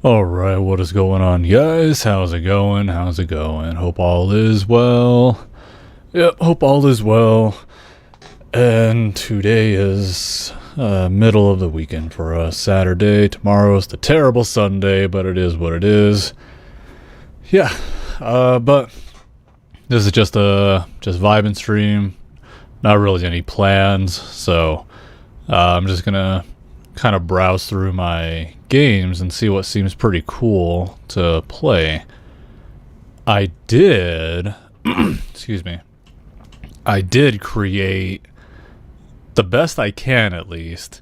Alright, what is going on, guys? How's it going? How's it going? Hope all is well. Yep, hope all is well. And today is middle of the weekend for us. Saturday. Tomorrow's the terrible Sunday, but it is what it is. Yeah, but this is just a Vibin stream. Not really any plans, so I'm just gonna kind of browse through my games and see what seems pretty cool to play. I did excuse me, I did create the best I can, at least,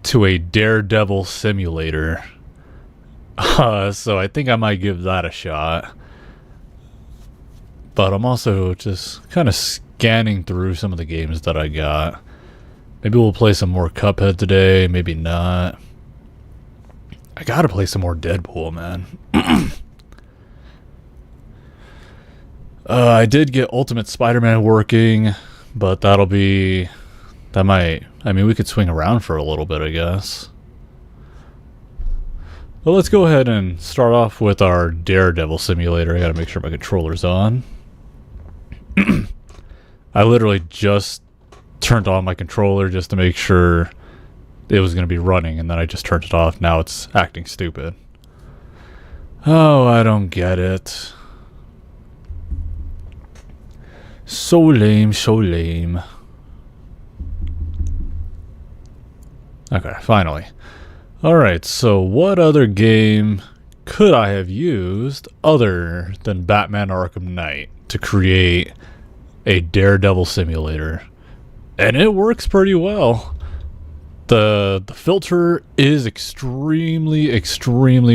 to a Daredevil simulator. So I think I might give that a shot. But I'm also just kind of scanning through some of the games that I got. Maybe we'll play some more Cuphead today, maybe not. I gotta play some more Deadpool, man. I did get Ultimate Spider-Man working, but that might, I mean, we could swing around for a little bit, I guess. But let's go ahead and start off with our Daredevil simulator. I gotta make sure my controller's on. I literally just turned on my controller just to make sure it was going to be running, and then I just turned it off. Now it's acting stupid. Oh, I don't get it. So lame, so lame. Okay, finally. Alright, so what other game could I have used other than Batman Arkham Knight to create a Daredevil simulator? And it works pretty well. The filter is extremely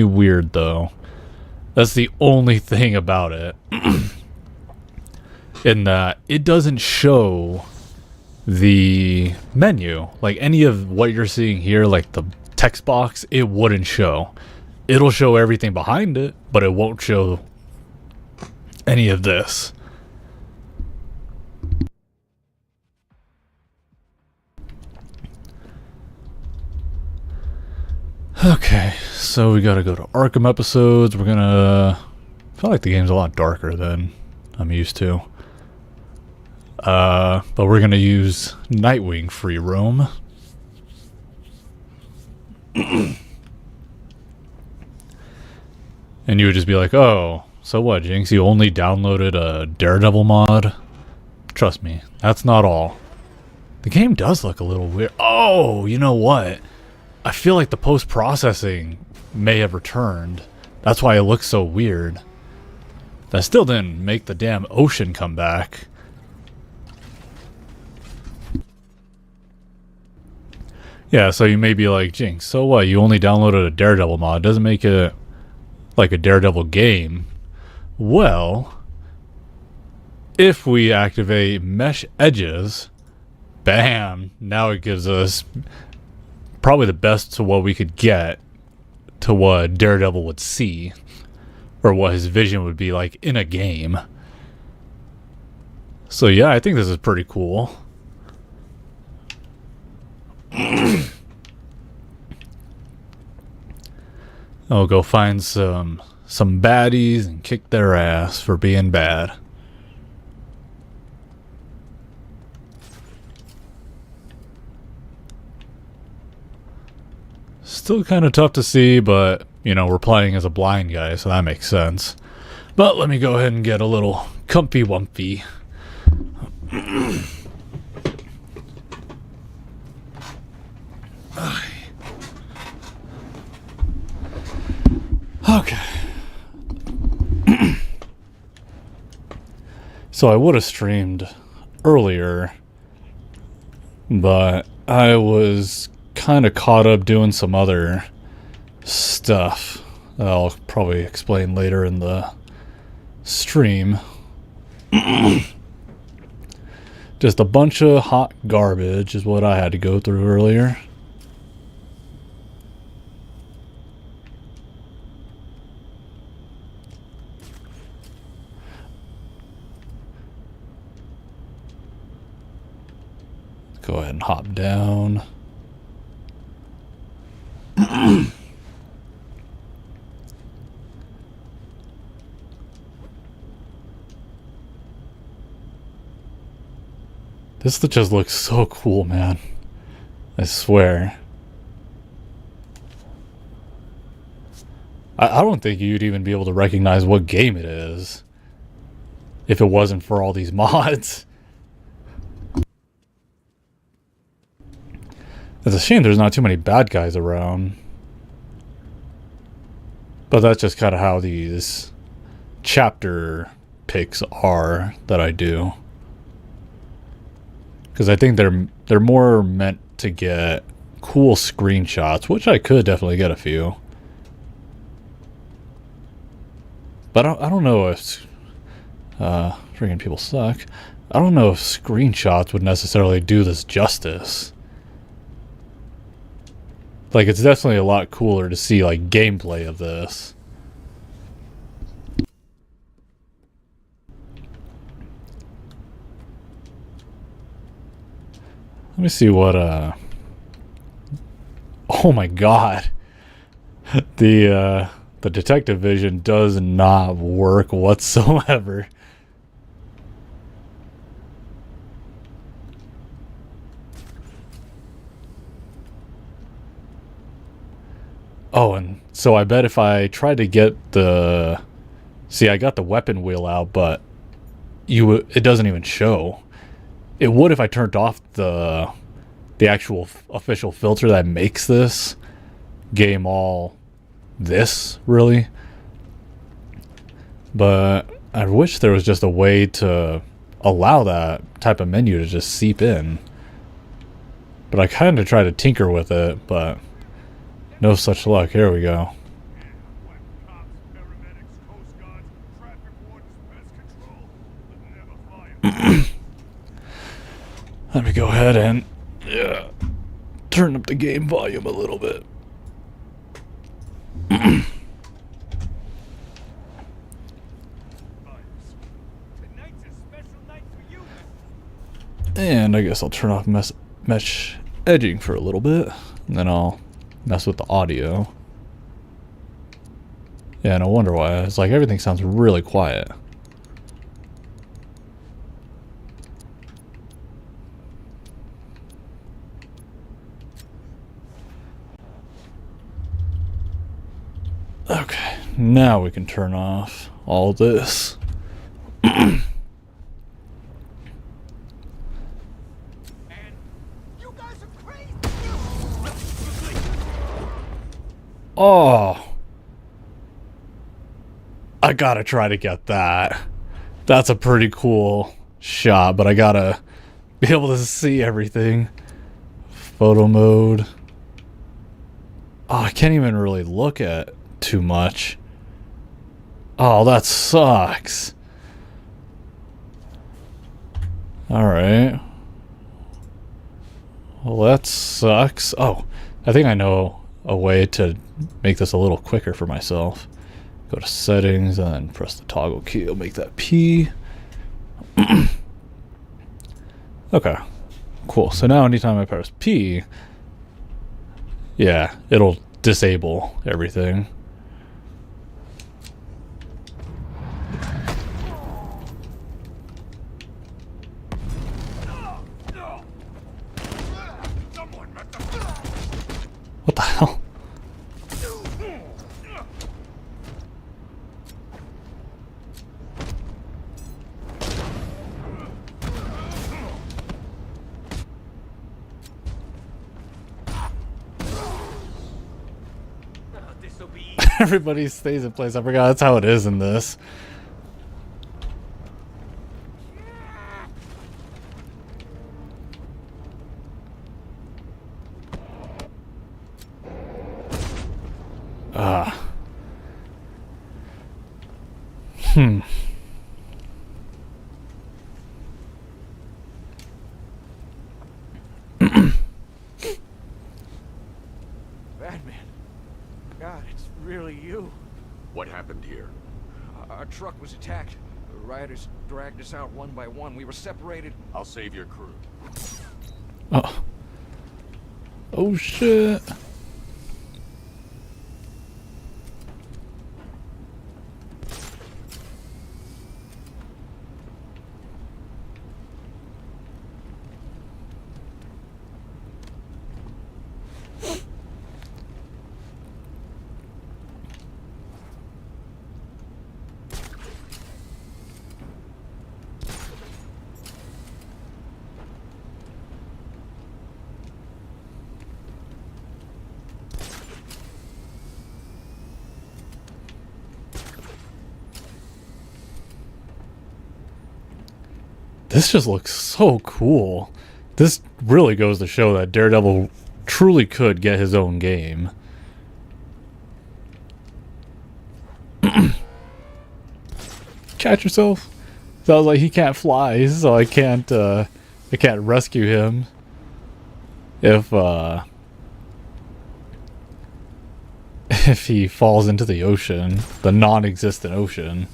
weird, though. That's the only thing about it. In that it doesn't show the menu. Like any of what you're seeing here, like the text box, it wouldn't show. It'll show everything behind it, but it won't show any of this. Okay, so we gotta go to Arkham episodes. We're gonna... I feel like the game's a lot darker than I'm used to. But we're gonna use Nightwing free roam. And you would just be like, oh, so what, Jinx? You only downloaded a Daredevil mod? Trust me, that's not all. The game does look a little weird. Oh, you know what? I feel like the post-processing may have returned. That's why it looks so weird. That still didn't make the damn ocean come back. Yeah, so you may be like, Jinx, so what? You only downloaded a Daredevil mod. Doesn't make it like a Daredevil game. Well, if we activate mesh edges, bam, now it gives us probably the best to what we could get to what Daredevil would see, or what his vision would be like in a game. So yeah, I think this is pretty cool. I'll go find some baddies and kick their ass for being bad. Still kind of tough to see, but, you know, we're playing as a blind guy, so that makes sense. But let me go ahead and get a little comfy wumpy. Okay. So I would have streamed earlier, but I was kind of caught up doing some other stuff that I'll probably explain later in the stream. Just a bunch of hot garbage is what I had to go through earlier. Go ahead and hop down. This just looks so cool, man. I swear. I don't think you'd even be able to recognize what game it is if it wasn't for all these mods. It's a shame there's not too many bad guys around. But that's just kind of how these chapter picks are that I do. Because I think they're more meant to get cool screenshots, which I could definitely get a few. But I don't know if freaking people suck. I don't know if screenshots would necessarily do this justice. Like, it's definitely a lot cooler to see like gameplay of this. Let me see what oh my god. The detective vision does not work whatsoever. Oh, and so I bet if I try to get the... See, I got the weapon wheel out, but it doesn't even show. It would if I turned off the actual official filter that makes this game all this, really. But I wish there was just a way to allow that type of menu to just seep in. But I kind of try to tinker with it, but no such luck. Here we go. Let me go ahead and turn up the game volume a little bit. And I guess I'll turn off mesh edging for a little bit, and then I'll mess with the audio. Yeah, no wonder why. It's like everything sounds really quiet. Okay, now we can turn off all this. Oh, I gotta try to get that. That's a pretty cool shot, but I gotta be able to see everything. Photo mode. Oh, I can't even really look at too much. Oh, that sucks. Alright. Well, that sucks. Oh, I think I know a way to make this a little quicker for myself. Go to settings and then press the toggle key. It'll make that P. Okay, cool. So now anytime I press P, yeah, it'll disable everything. What the hell? Everybody stays in place. I forgot that's how it is in this. Batman. God, it's really you. What happened here? Our truck was attacked. The rioters dragged us out one by one. We were separated. I'll save your crew. Oh. Oh shit. This just looks so cool. This really goes to show that Daredevil truly could get his own game. Catch yourself. Sounds like he can't fly, so I can't rescue him if he falls into the ocean, the non-existent ocean.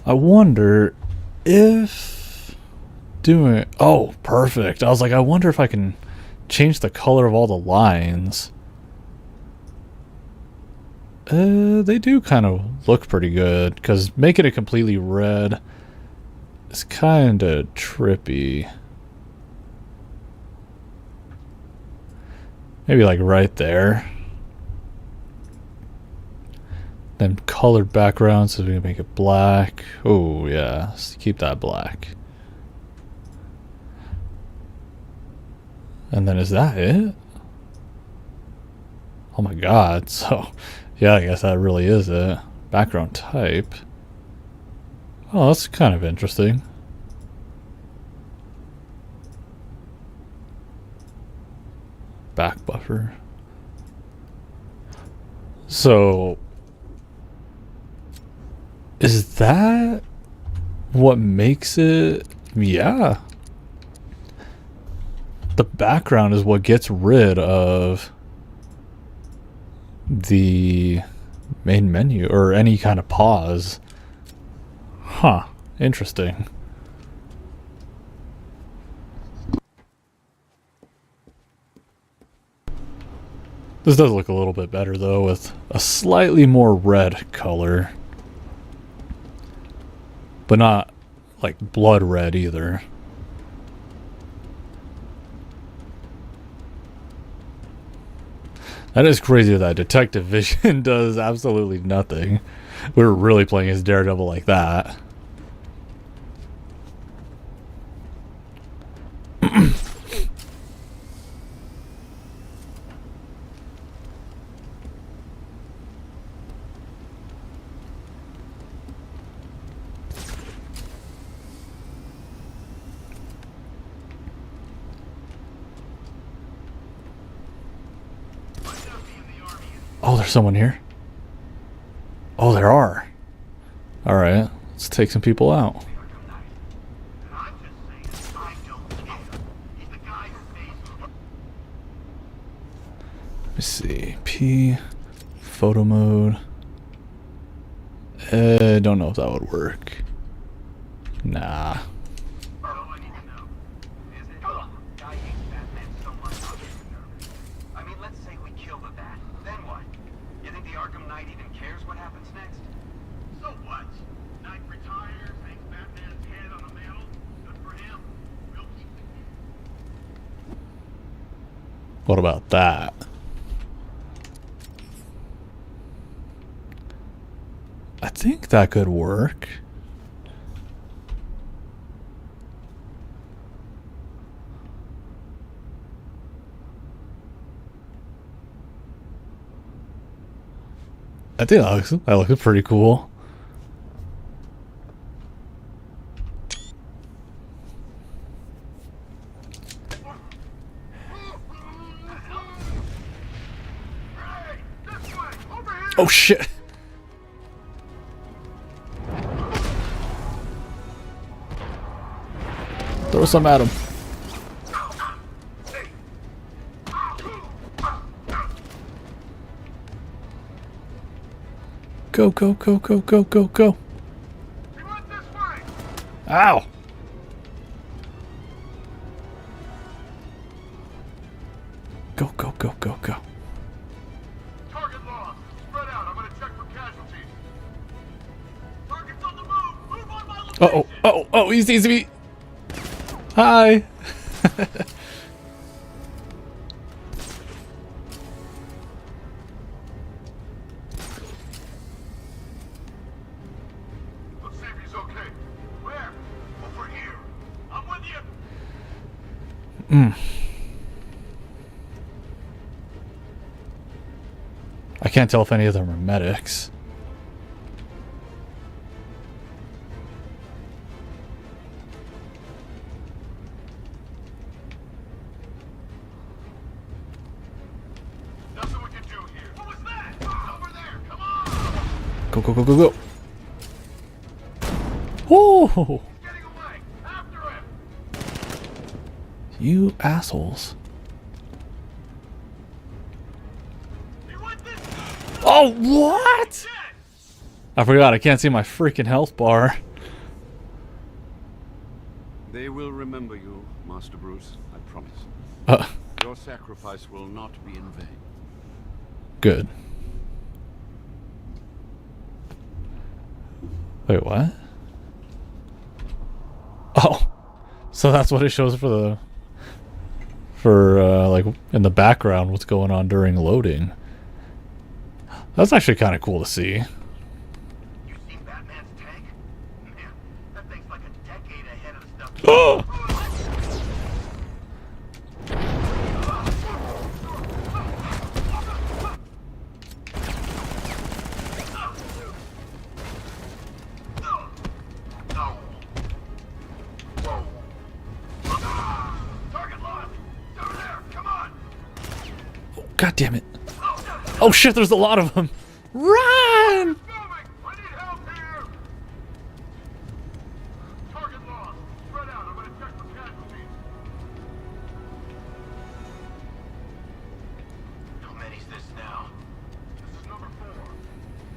I wonder if doing... Oh, perfect. I was like, I wonder if I can change the color of all the lines. They do kind of look pretty good, because making it completely red is kind of trippy. Maybe like right there. Then colored background, so we can make it black. Oh yeah, let's keep that black. And then is that it? Oh my god, so yeah, I guess that really is it. Background type. Oh, that's kind of interesting. Back buffer. So is that what makes it? Yeah. The background is what gets rid of the main menu or any kind of pause. Huh. Interesting. This does look a little bit better though, with a slightly more red color. But not like blood red either. That is crazy that Detective Vision does absolutely nothing. We were really playing as Daredevil like that. Oh, there's someone here. Oh, there are. Alright, let's take some people out. Let me see. P. Photo mode. Don't know if that would work. Nah. What about that? I think that could work. I think that looks pretty cool. Oh shit! Throw some at him. Go, go, go, go, go, go, go. Ow! Go, go, go, go, go. Target lost. Spread out. I'm gonna check for casualties. Uh-oh, uh-oh, oh, he sees me! Hi! Let's see if he's okay. Where? Over here. I'm with you. I can't tell if any of them are medics. Nothing we can do here. What was that? Over there. Come on. Go, go, go, go, go. Oh! Getting away. After him. You assholes. He went this. Oh, what? I forgot, I can't see my freaking health bar. They will remember you, Master Bruce. I promise. Your sacrifice will not be in vain. Good. Wait, what? Oh, so that's what it shows for the, like in the background, what's going on during loading. That's actually kind of cool to see. You seen Batman's tank? Man, that thing's like a decade ahead of stuff. Oh! Target lost. Over there. Come on. God damn it. Oh shit, there's a lot of them. Run! Coming. I need help here. Target lost. Spread out. I'm gonna check for casualties. How many's this now? This is number 4.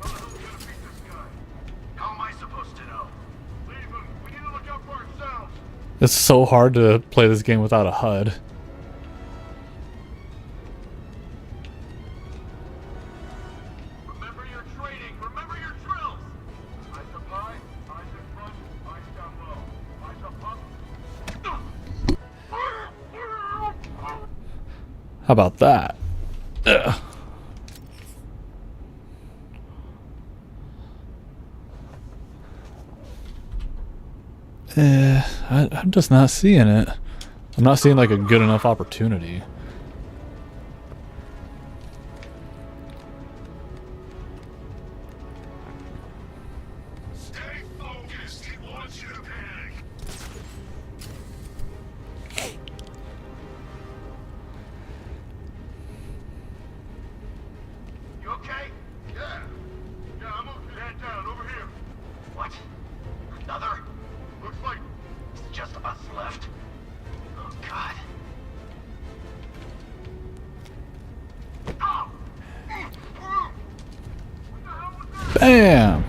How the hell are we gonna beat this guy? How am I supposed to know? Leave him. We need to look out for ourselves. It's so hard to play this game without a HUD. Remember your training. Remember your drills. Eyes up high. Eyes in front. Eyes down low. Eyes up up. How about that? Ugh. I'm just not seeing it. I'm not seeing like a good enough opportunity. Stay focused. He wants you to panic. You okay? Yeah. Yeah, I'm okay. Head down, over here. What? Another? Looks like it's just us left. Oh, God. Oh! What the hell was that? Bam!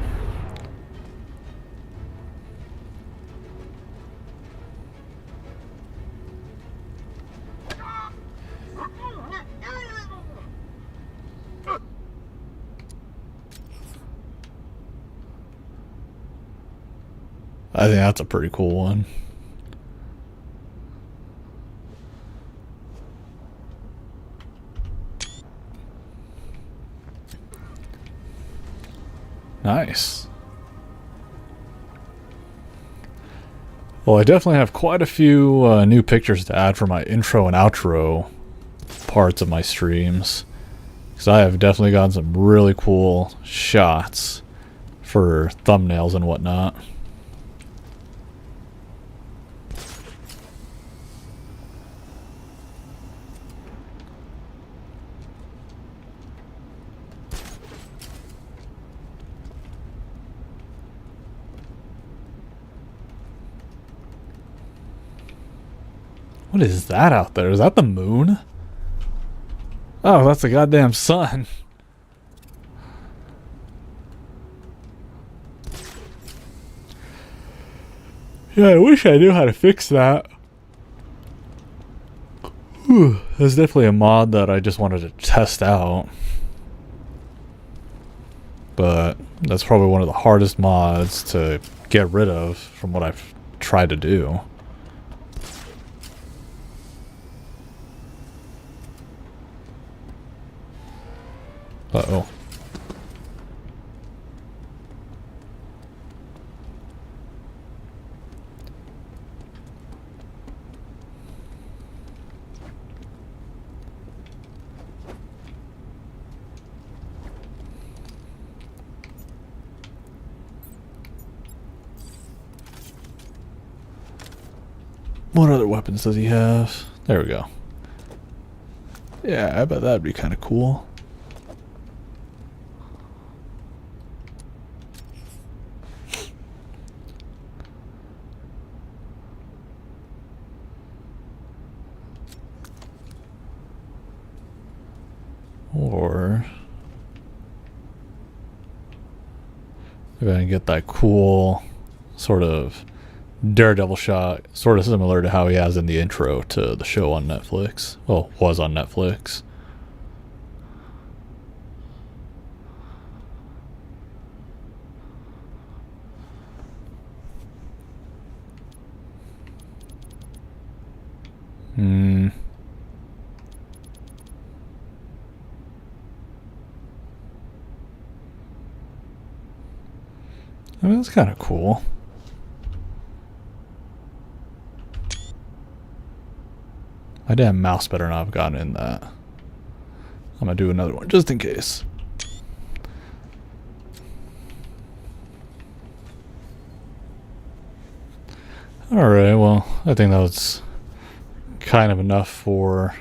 I think that's a pretty cool one. Nice. Well, I definitely have quite a few new pictures to add for my intro and outro parts of my streams. Because I have definitely gotten some really cool shots for thumbnails and whatnot. What is that out there? Is that the moon? Oh, that's the goddamn sun. Yeah, I wish I knew how to fix that. Whew, that's definitely a mod that I just wanted to test out. But that's probably one of the hardest mods to get rid of from what I've tried to do. Uh-oh. What other weapons does he have? There we go. Yeah, I bet that'd be kind of cool. Or if I can get that cool sort of Daredevil shot, sort of similar to how he has in the intro to the show on Netflix. Well, was on Netflix. I mean, that's kind of cool. My damn mouse better not have gotten in that. I'm gonna do another one just in case. Alright, well, I think that was kind of enough for...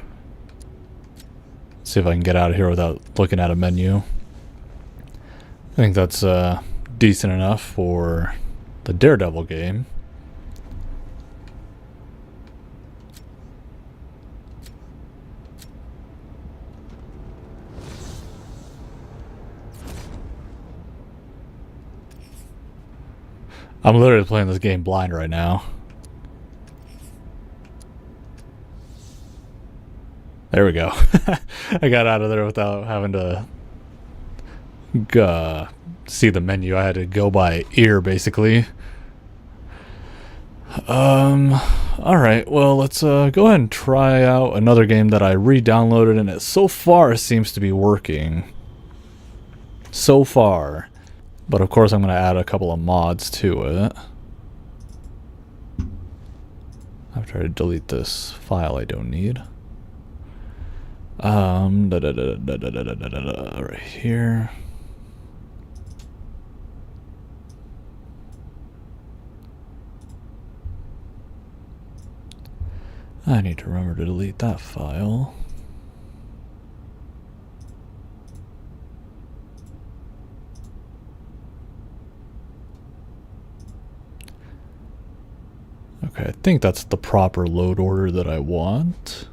Let's see if I can get out of here without looking at a menu. I think that's decent enough for the Daredevil game. I'm literally playing this game blind right now. There we go. I got out of there without having to see the menu. I had to go by ear, basically. Alright, well, let's go ahead and try out another game that I re-downloaded, and it so far seems to be working. So far. But of course I'm going to add a couple of mods to it. After I delete this file I don't need. Right here. I need to remember to delete that file. Okay, I think that's the proper load order that I want.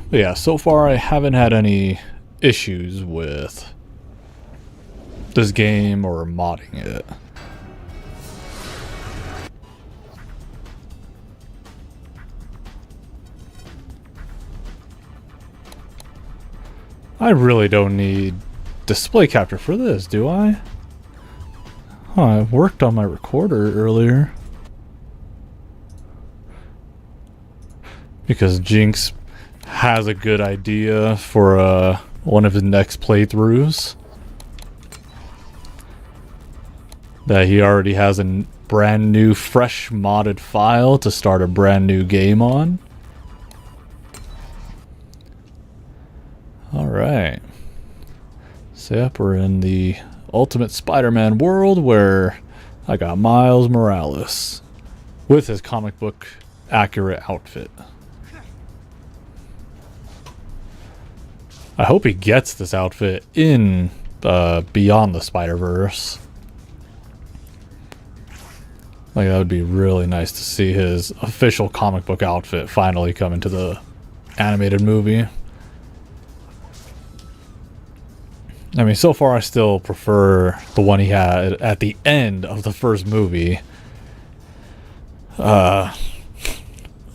But yeah, so far I haven't had any issues with this game or modding it. I really don't need display capture for this, do I? Oh, I worked on my recorder earlier. Because Jinx has a good idea for one of his next playthroughs. That he already has a brand new, fresh modded file to start a brand new game on. Alright. So yep, we're in the Ultimate Spider-Man world where I got Miles Morales with his comic book accurate outfit. I hope he gets this outfit in Beyond the Spider-Verse. Like, that would be really nice to see his official comic book outfit finally come into the animated movie. I mean, so far I still prefer the one he had at the end of the first movie.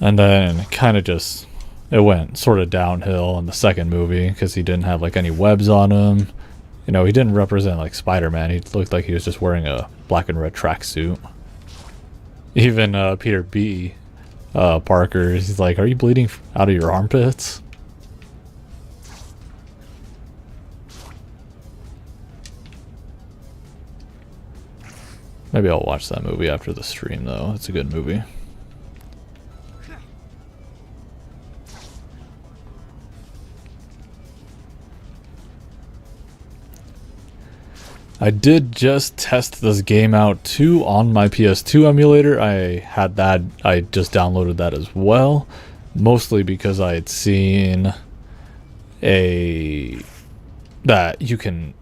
And then kind of just, it went sort of downhill in the second movie because he didn't have like any webs on him. You know, he didn't represent like Spider-Man. He looked like he was just wearing a black and red tracksuit. Even Peter B. Parker, he's like, "Are you bleeding out of your armpits?" Maybe I'll watch that movie after the stream, though. It's a good movie. I did just test this game out too on my PS2 emulator. I just downloaded that as well, mostly because I had seen that you can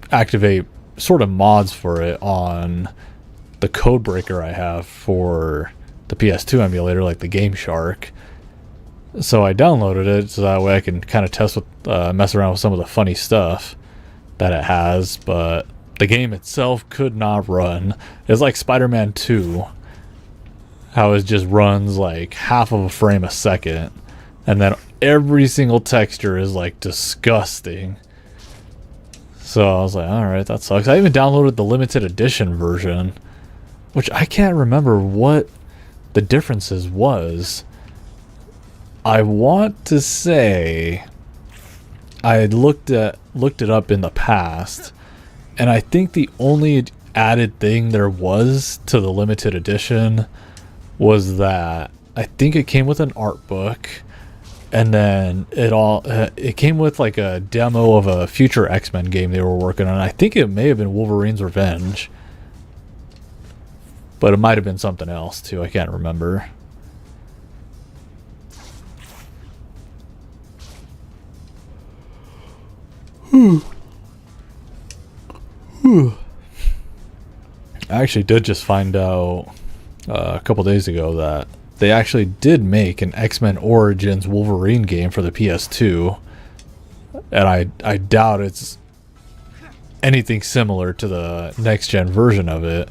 activate sort of mods for it on the code breaker I have for the PS2 emulator, like the Game Shark. So I downloaded it so that way I can kind of mess around with some of the funny stuff that it has, but the game itself could not run. It's like Spider-Man 2, how it just runs like half of a frame a second, and then every single texture is like disgusting. So I was like, alright, that sucks. I even downloaded the limited edition version, which I can't remember what the differences was. I want to say I had looked it up in the past, and I think the only added thing there was to the limited edition was that I think it came with an art book, and then it came with like a demo of a future X-Men game they were working on. I think it may have been Wolverine's Revenge, but it might have been something else too. I can't remember. I actually did just find out a couple days ago that they actually did make an X-Men Origins Wolverine game for the PS2, and I doubt it's anything similar to the next-gen version of it,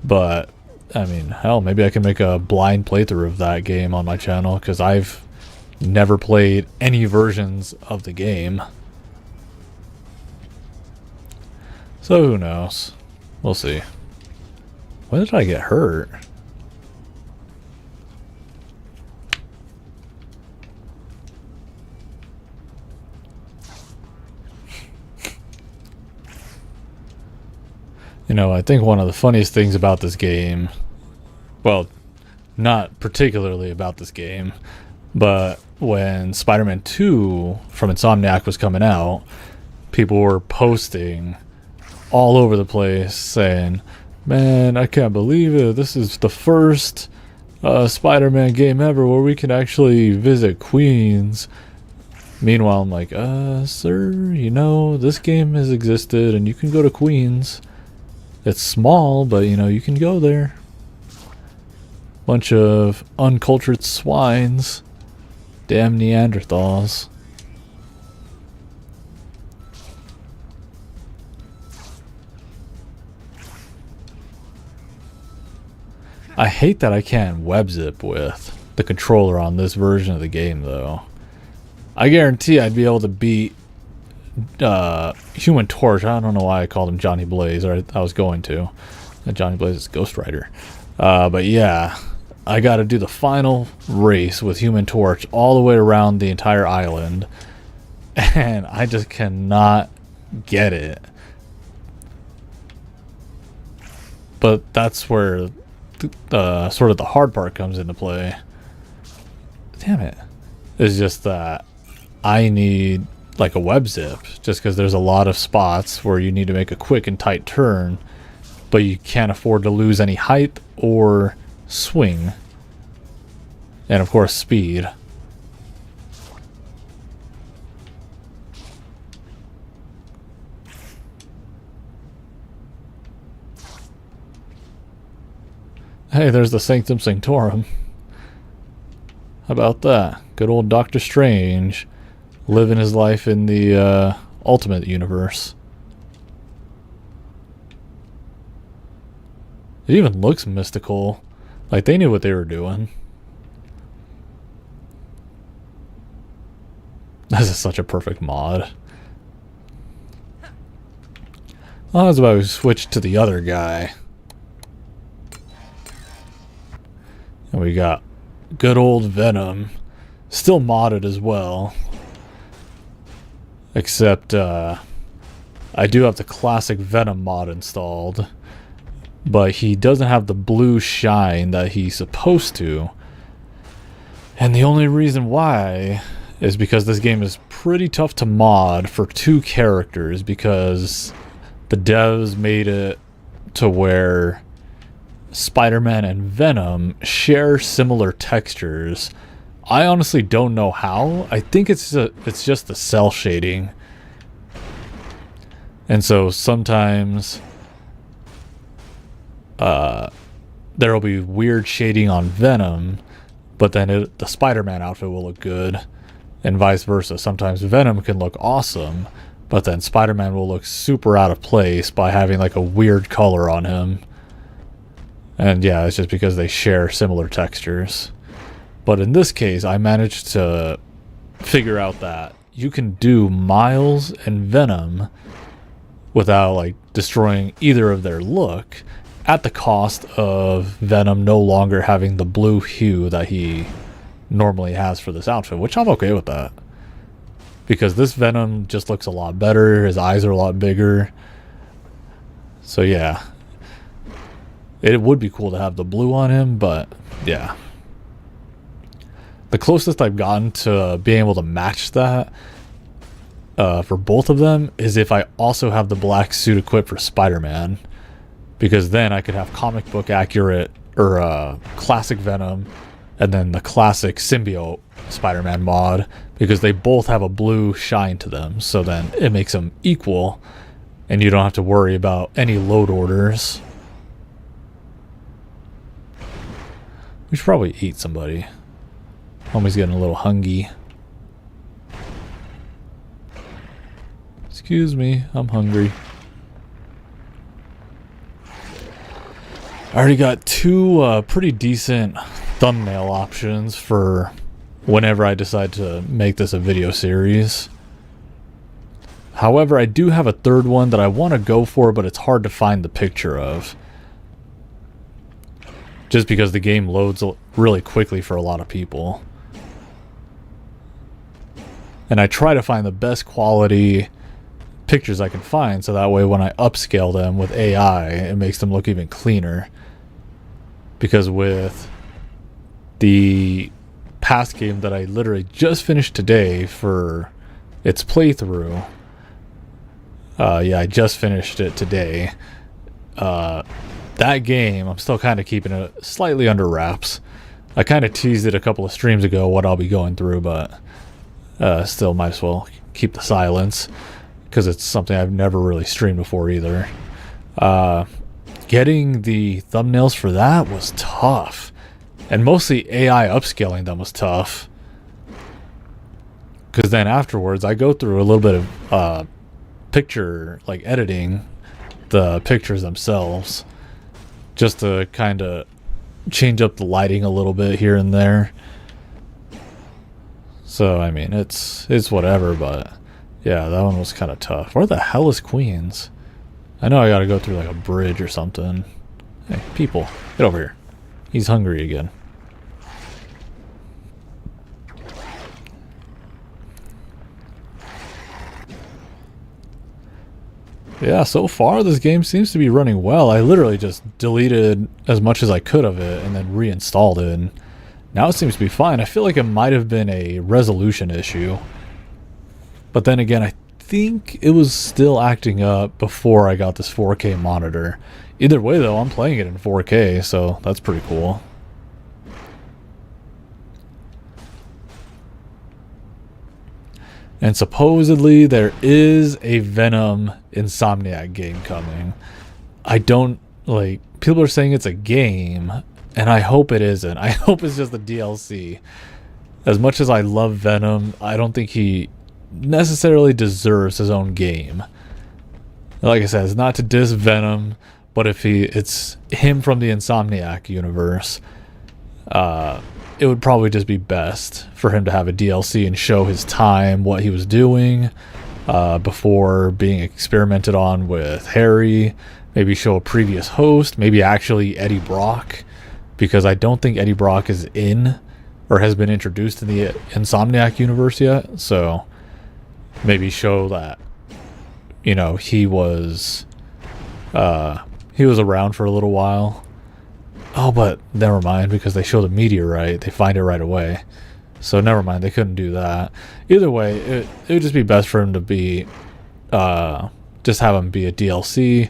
but I mean, hell, maybe I can make a blind playthrough of that game on my channel, because I've never played any versions of the game. So who knows? We'll see. When did I get hurt? You know, I think one of the funniest things about this game, well, not particularly about this game, but when Spider-Man 2 from Insomniac was coming out, people were posting all over the place saying, "Man, I can't believe it. This is the first Spider-Man game ever where we can actually visit Queens." Meanwhile, I'm like, sir, you know, this game has existed and you can go to Queens. It's small, but you know, you can go there. Bunch of uncultured swines. Damn Neanderthals. I hate that I can't web zip with the controller on this version of the game, though. I guarantee I'd be able to beat Human Torch. I don't know why I called him Johnny Blaze, or I was going to. Johnny Blaze is Ghost Rider. But yeah, I got to do the final race with Human Torch all the way around the entire island, and I just cannot get it. But that's where sort of the hard part comes into play. Damn it. It's just that I need like a web zip, just because there's a lot of spots where you need to make a quick and tight turn, but you can't afford to lose any height or swing, and of course speed. Hey, there's the Sanctum Sanctorum. How about that? Good old Doctor Strange living his life in the Ultimate Universe. It even looks mystical. Like they knew what they were doing. This is such a perfect mod. I was about to switch to the other guy. And we got good old Venom. Still modded as well. Except, I do have the classic Venom mod installed. But he doesn't have the blue shine that he's supposed to. And the only reason why is because this game is pretty tough to mod for two characters, because the devs made it to where Spider-Man and Venom share similar textures. I honestly don't know how. I think it's just the cell shading. And so sometimes there'll be weird shading on Venom, but then the Spider-Man outfit will look good, and vice versa. Sometimes Venom can look awesome, but then Spider-Man will look super out of place by having like a weird color on him. And yeah, it's just because they share similar textures. But in this case, I managed to figure out that you can do Miles and Venom without like destroying either of their look, at the cost of Venom no longer having the blue hue that he normally has for this outfit, which I'm okay with that. Because this Venom just looks a lot better, his eyes are a lot bigger. So yeah. It would be cool to have the blue on him, but yeah. The closest I've gotten to being able to match that for both of them is if I also have the black suit equipped for Spider-Man. Because then I could have comic book accurate or classic Venom and then the classic symbiote Spider-Man mod, because they both have a blue shine to them. So then it makes them equal and you don't have to worry about any load orders. We should probably eat somebody. Homie's getting a little hungry. Excuse me, I'm hungry. I already got two pretty decent thumbnail options for whenever I decide to make this a video series. However, I do have a third one that I want to go for, but it's hard to find the picture of. Just because the game loads really quickly for a lot of people. And I try to find the best quality pictures I can find, so that way when I upscale them with AI, it makes them look even cleaner. Because with the past game that I literally just finished today for its playthrough, yeah, I just finished it today. That game, I'm still kind of keeping it slightly under wraps. I kind of teased it a couple of streams ago what I'll be going through, but still might as well keep the silence, because it's something I've never really streamed before either. Getting the thumbnails for that was tough, and mostly AI upscaling them was tough, because then afterwards I go through a little bit of picture, like editing the pictures themselves, just to kind of change up the lighting a little bit here and there. So I mean, it's whatever, but yeah, that one was kind of tough. Where the hell is Queens? I know I gotta go through like a bridge or something. Hey, people, get over here. He's hungry again. Yeah, so far this game seems to be running well. I literally just deleted as much as I could of it and then reinstalled it. And now it seems to be fine. I feel like it might have been a resolution issue. But then again, I think it was still acting up before I got this 4K monitor. Either way though, I'm playing it in 4K, so that's pretty cool. And supposedly there is a Venom Insomniac game coming. I don't, like, people are saying it's a game, and I hope it isn't. I hope it's just a DLC. As much as I love Venom, I don't think he necessarily deserves his own game. Like I said, it's not to diss Venom, but if it's him from the Insomniac universe, it would probably just be best for him to have a DLC and show his time, what he was doing before being experimented on with Harry. Maybe show a previous host, maybe actually Eddie Brock, because I don't think Eddie Brock is in or has been introduced in the Insomniac universe yet. So maybe show that, you know, he was around for a little while. Oh, but never mind, because they show the meteorite, they find it right away. So never mind, they couldn't do that. Either way, it would just be best for him to be, just have him be a DLC,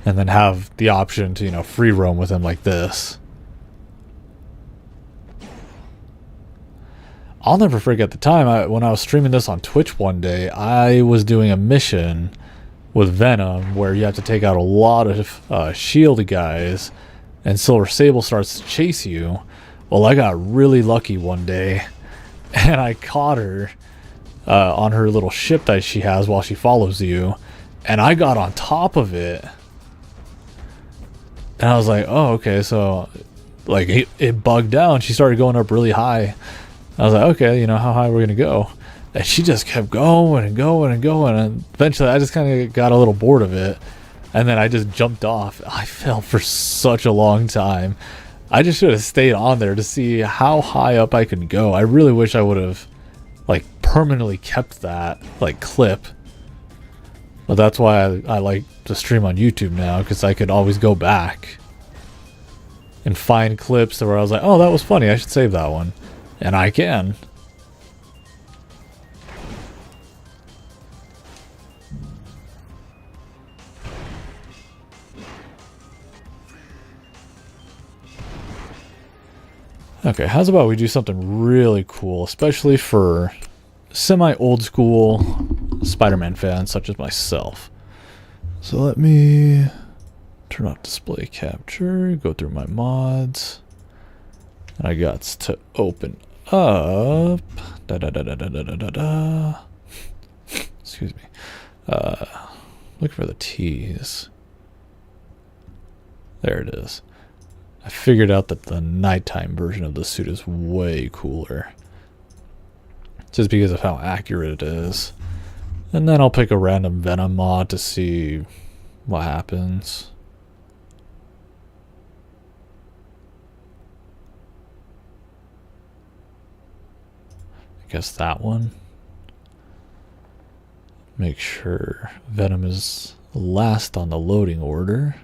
and then have the option to, you know, free roam with him like this. I'll never forget the time when I was streaming this on Twitch one day. I was doing a mission with Venom where you have to take out a lot of shield guys, and Silver Sable starts to chase you. Well, I got really lucky one day, and I caught her on her little ship that she has while she follows you, and I got on top of it. And I was like, oh, okay, so like it bugged down. She started going up really high. I was like, okay, you know, how high are we gonna go? And she just kept going and going and going, and eventually I just kind of got a little bored of it, and then I just jumped off. I fell for such a long time. I just should have stayed on there to see how high up I could go. I really wish I would have like permanently kept that like clip. But that's why I like to stream on YouTube now, because I could always go back and find clips where I was like, oh, that was funny, I should save that one. And I can. Okay, how's about we do something really cool, especially for semi-old school Spider-Man fans such as myself. So let me turn off display capture, go through my mods, and I got to open up. Excuse me. Look for the T's. There it is. I figured out that the nighttime version of the suit is way cooler, just because of how accurate it is. And then I'll pick a random Venom mod to see what happens. I guess that one. Make sure Venom is last on the loading order.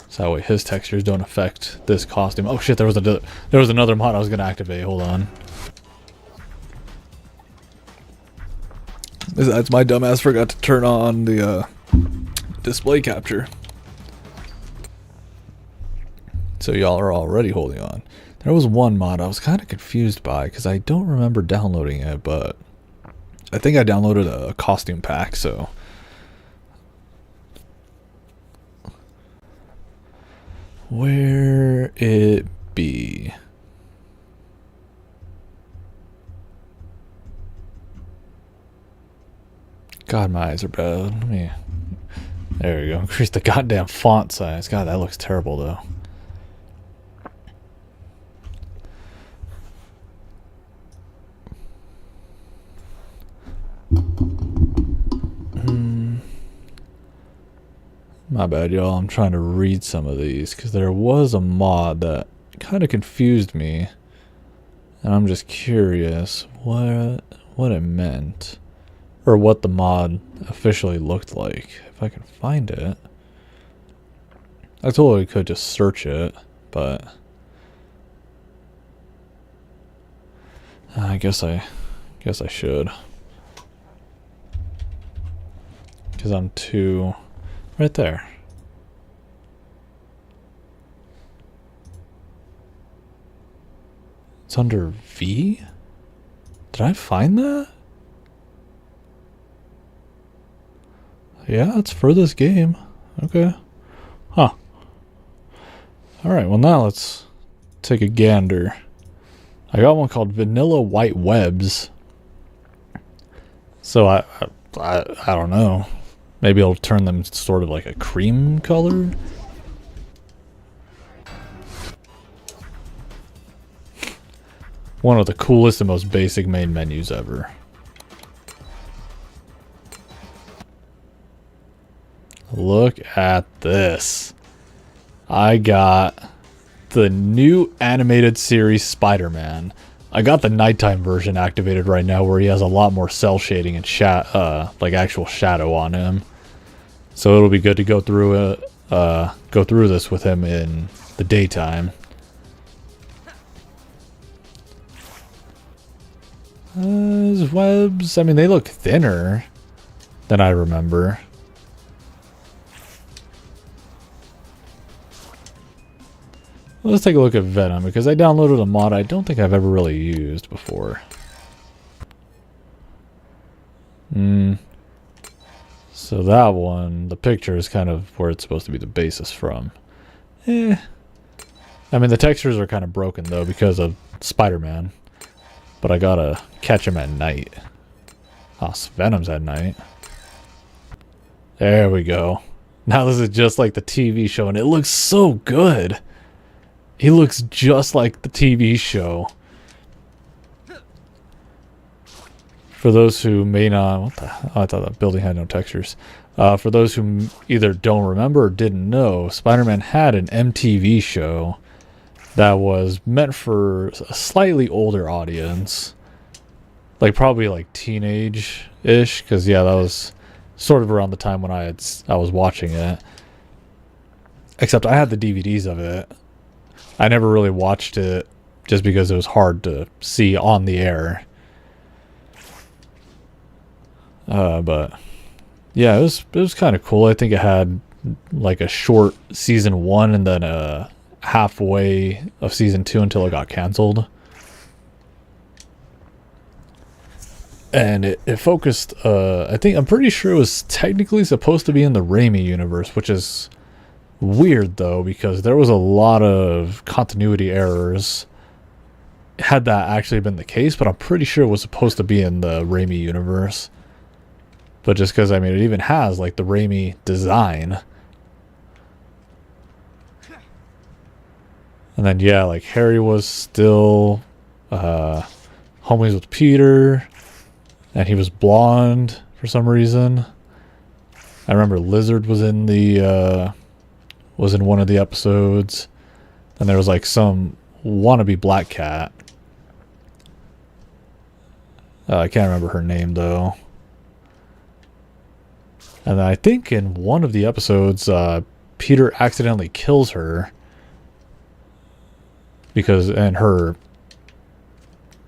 So that way his textures don't affect this costume. Oh shit, there was another mod I was gonna activate. Hold on. That's my dumbass forgot to turn on the display capture. So y'all are already holding on. There was one mod I was kind of confused by because I don't remember downloading it, but I think I downloaded a costume pack, so. Where it be? God, my eyes are bad. Let me. There we go. Increase the goddamn font size. God, that looks terrible though. My bad, y'all. I'm trying to read some of these because there was a mod that kind of confused me, and I'm just curious what it meant, or what the mod officially looked like. If I can find it, I totally could just search it, but I guess I should, because I'm too. Right there. It's under V? Did I find that? Yeah, it's for this game. Okay. Huh. Alright, well now let's take a gander. I got one called Vanilla White Webs. So I don't know. Maybe it'll turn them sort of like a cream color. One of the coolest and most basic main menus ever. Look at this. I got the new animated series Spider-Man. I got the nighttime version activated right now where he has a lot more cell shading and like actual shadow on him. So it'll be good to go through this with him in the daytime. His webs, I mean, they look thinner than I remember. Let's take a look at Venom, because I downloaded a mod I don't think I've ever really used before. So that one, the picture is kind of where it's supposed to be the basis from. I mean, the textures are kind of broken, though, because of Spider-Man. But I gotta catch him at night. Oh, Venom's at night. There we go. Now this is just like the TV show, and it looks so good. He looks just like the TV show. For those who may not... What the hell? Oh, I thought that building had no textures. For those who either don't remember or didn't know, Spider-Man had an MTV show that was meant for a slightly older audience. Like, probably like teenage-ish. Because, yeah, that was sort of around the time when I was watching it. Except I had the DVDs of it. I never really watched it just because it was hard to see on the air. But yeah, it was kind of cool. I think it had like a short season 1 and then a halfway of season 2 until it got canceled. And it focused, I'm pretty sure it was technically supposed to be in the Raimi universe, which is weird though, because there was a lot of continuity errors had that actually been the case, but I'm pretty sure it was supposed to be in the Raimi universe. But just because, I mean, it even has like the Raimi design. And then yeah, like Harry was still homies with Peter, and he was blonde for some reason. I remember Lizard was in one of the episodes, and there was like some wannabe Black Cat. I can't remember her name though. And I think in one of the episodes, Peter accidentally kills her because, and her,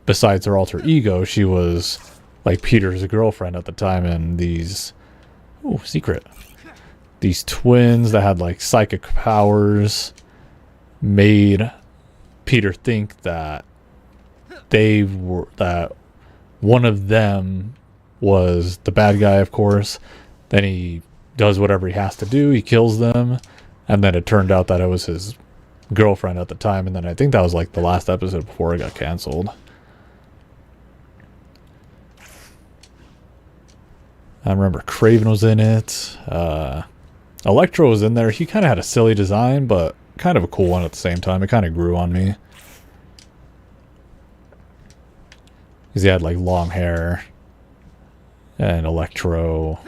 besides her alter ego, she was like Peter's girlfriend at the time, and these, oh, secret. These twins that had like psychic powers made Peter think that that one of them was the bad guy, of course. Then he does whatever he has to do. He kills them. And then it turned out that it was his girlfriend at the time. And then I think that was like the last episode before it got canceled. I remember Kraven was in it. Electro was in there. He kind of had a silly design, but kind of a cool one at the same time. It kind of grew on me. Because he had like long hair. And Electro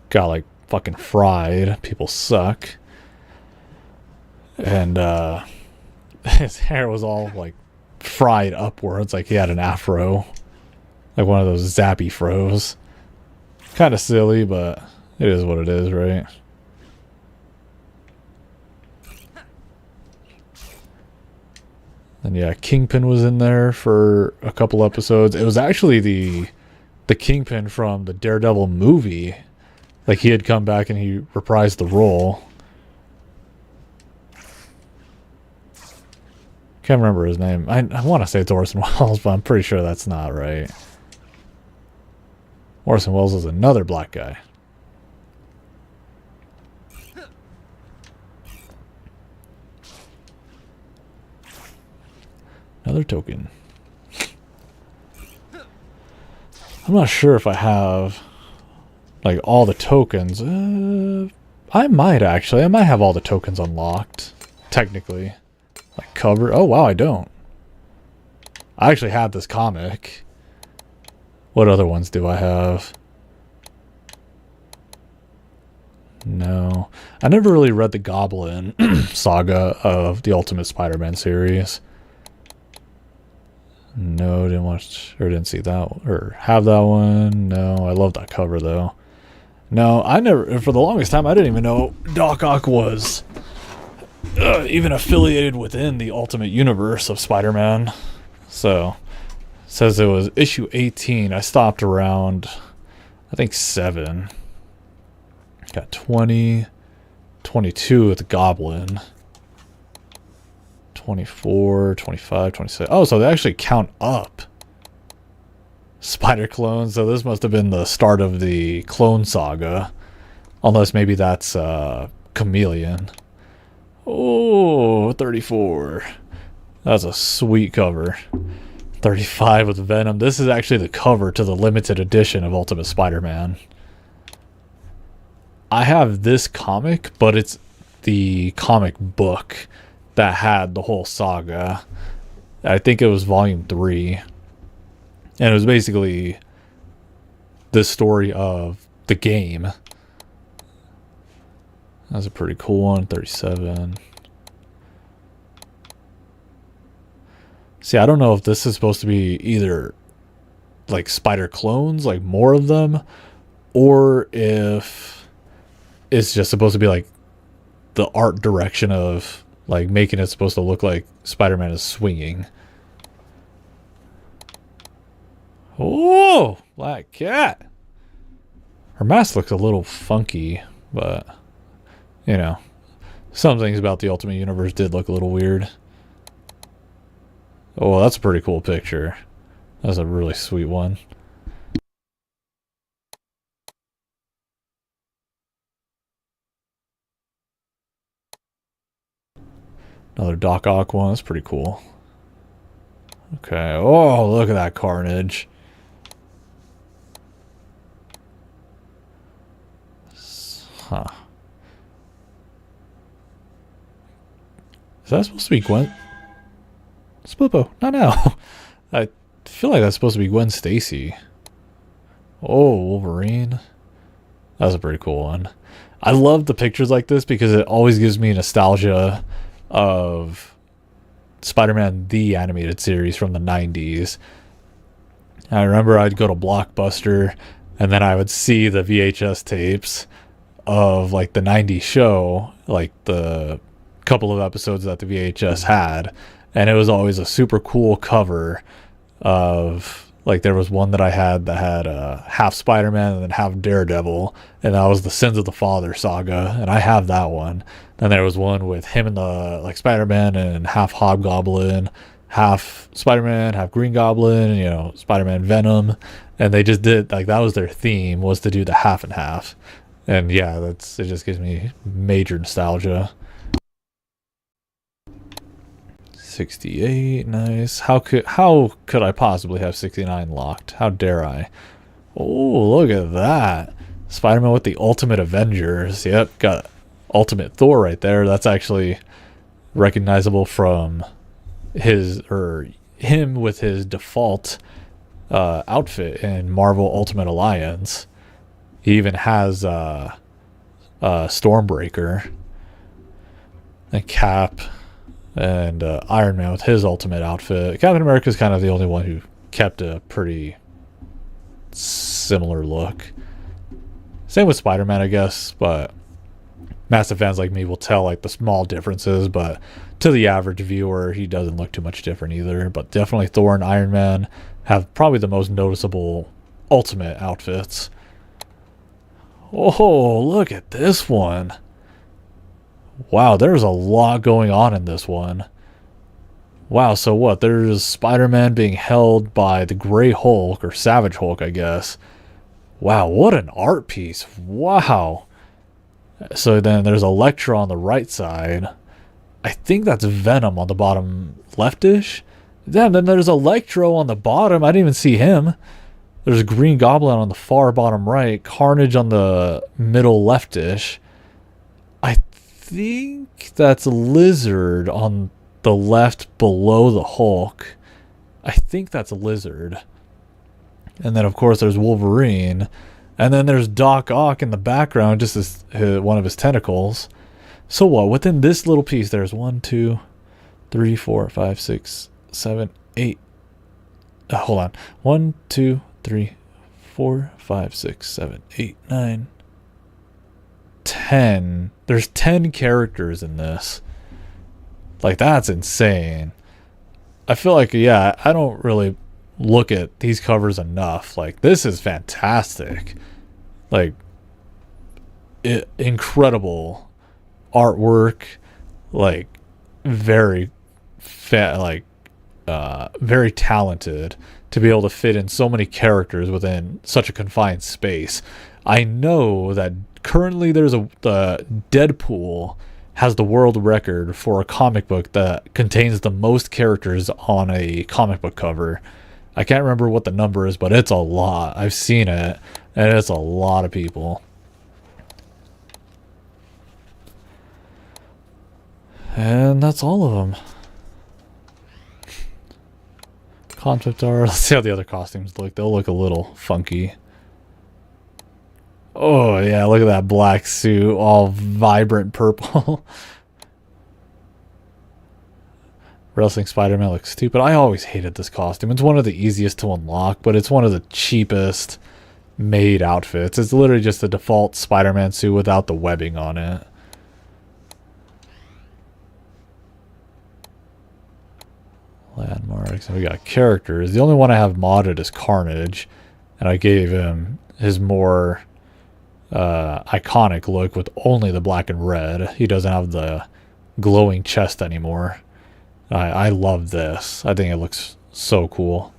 got like fucking fried. People suck. And his hair was all like fried upwards, like he had an afro, like one of those zappy fros. Kind of silly, but it is what it is, right? And yeah, Kingpin was in there for a couple episodes. It was actually the Kingpin from the Daredevil movie. Like, he had come back and he reprised the role. Can't remember his name. I want to say it's Orson Welles, but I'm pretty sure that's not right. Orson Welles is another black guy. Another token. I'm not sure if I have like all the tokens. I might actually. I might have all the tokens unlocked. Technically. Like cover. Oh wow, I don't. I actually had this comic. What other ones do I have? No. I never really read the Goblin saga of the Ultimate Spider-Man series. No, didn't watch or didn't see that or have that one. No, I love that cover though. No, I never, for the longest time, I didn't even know Doc Ock was even affiliated within the Ultimate Universe of Spider-Man. So, it says it was issue 18. I stopped around, I think, 7. Got 20, 22 with the Goblin. 24, 25, 26. Oh, so they actually count up Spider clones. So this must have been the start of the clone saga. Unless maybe that's Chameleon. Oh, 34. That's a sweet cover. 35 with Venom. This is actually the cover to the limited edition of Ultimate Spider-Man. I have this comic, but it's the comic book that had the whole saga. I think it was volume 3. And it was basically the story of the game. That's a pretty cool one. 37. See, I don't know if this is supposed to be either like spider clones, like more of them, or if it's just supposed to be like the art direction of like making it supposed to look like Spider-Man is swinging. Oh, Black Cat. Her mask looks a little funky, but you know, some things about the Ultimate Universe did look a little weird. Oh, that's a pretty cool picture. That's a really sweet one. Another Doc Ock one. That's pretty cool. Okay. Oh, look at that carnage. Huh. Is that supposed to be Gwen? Splippo. Not now. I feel like that's supposed to be Gwen Stacy. Oh, Wolverine. That's a pretty cool one. I love the pictures like this because it always gives me nostalgia of Spider-Man the animated series from the 90s. I remember I'd go to Blockbuster and then I would see the VHS tapes of like the 90s show, like the couple of episodes that the VHS had, and it was always a super cool cover of like there was one that I had that had half Spider-Man and then half Daredevil, and that was the Sins of the Father saga, and I have that one. Then there was one with him and the like Spider-Man and half Hobgoblin, half Spider-Man, half Green Goblin, you know, Spider-Man Venom, and they just did like that was their theme, was to do the half and half. And yeah, it just gives me major nostalgia. 68, nice. How could I possibly have 69 locked? How dare I? Oh, look at that. Spider-Man with the Ultimate Avengers. Yep, got Ultimate Thor right there. That's actually recognizable from him with his default outfit in Marvel Ultimate Alliance. He even has Stormbreaker and Cap and Iron Man with his ultimate outfit. Captain America's kind of the only one who kept a pretty similar look. Same with Spider-Man, I guess, but massive fans like me will tell like the small differences, but to the average viewer, he doesn't look too much different either. But definitely Thor and Iron Man have probably the most noticeable ultimate outfits. Oh, look at this one. Wow, there's a lot going on in this one. Wow, so what? There's Spider-Man being held by the Grey Hulk, or Savage Hulk, I guess. Wow, what an art piece. Wow. So then there's Electro on the right side. I think that's Venom on the bottom leftish. Damn, then there's Electro on the bottom. I didn't even see him. There's Green Goblin on the far bottom right. Carnage on the middle leftish. I think that's Lizard on the left below the Hulk. I think that's a Lizard. And then, of course, there's Wolverine. And then there's Doc Ock in the background, just as one of his tentacles. So what? Within this little piece, there's 1, 2, 3, 4, 5, 6, 7, 8. Hold on. 1, 2, 3, 4, 5, 6, 7, 8, 9, 10. There's 10 characters in this. Like, that's insane. I feel like, yeah, I don't really look at these covers enough. Like, this is fantastic. Like, incredible artwork. Like, very very talented to be able to fit in so many characters within such a confined space. I know that currently the Deadpool has the world record for a comic book that contains the most characters on a comic book cover. I can't remember what the number is, but it's a lot. I've seen it, and it's a lot of people. And that's all of them. Concept art. Let's see how the other costumes look. They'll look a little funky. Oh, yeah, look at that black suit, all vibrant purple. Wrestling Spider-Man looks stupid. I always hated this costume. It's one of the easiest to unlock, but it's one of the cheapest made outfits. It's literally just the default Spider-Man suit without the webbing on it. Landmarks. And we got characters. The only one I have modded is Carnage, and I gave him his more iconic look with only the black and red. He doesn't have the glowing chest anymore. I love this. I think it looks so cool.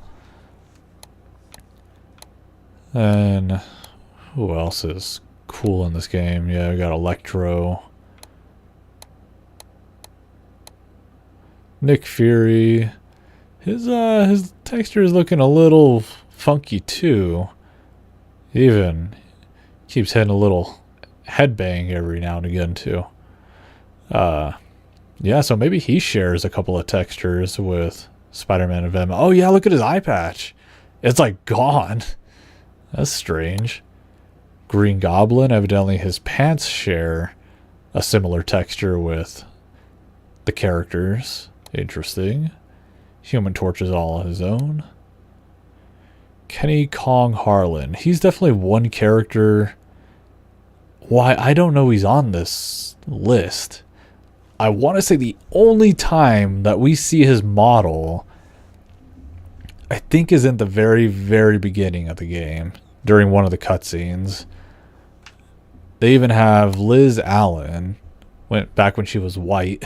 And who else is cool in this game? Yeah, we got Electro, Nick Fury. His texture is looking a little funky too. Even keeps hitting a little headbang every now and again too. Yeah, so maybe he shares a couple of textures with Spider-Man and Venom. Oh yeah, look at his eye patch. It's like gone. That's strange. Green Goblin, evidently his pants share a similar texture with the characters. Interesting. Human Torch is all on his own. Kenny Kong Harlan. He's definitely one character. Why, I don't know he's on this list. I want to say the only time that we see his model, I think, is in the very, very beginning of the game, during one of the cutscenes. They even have Liz Allen, back when she was white.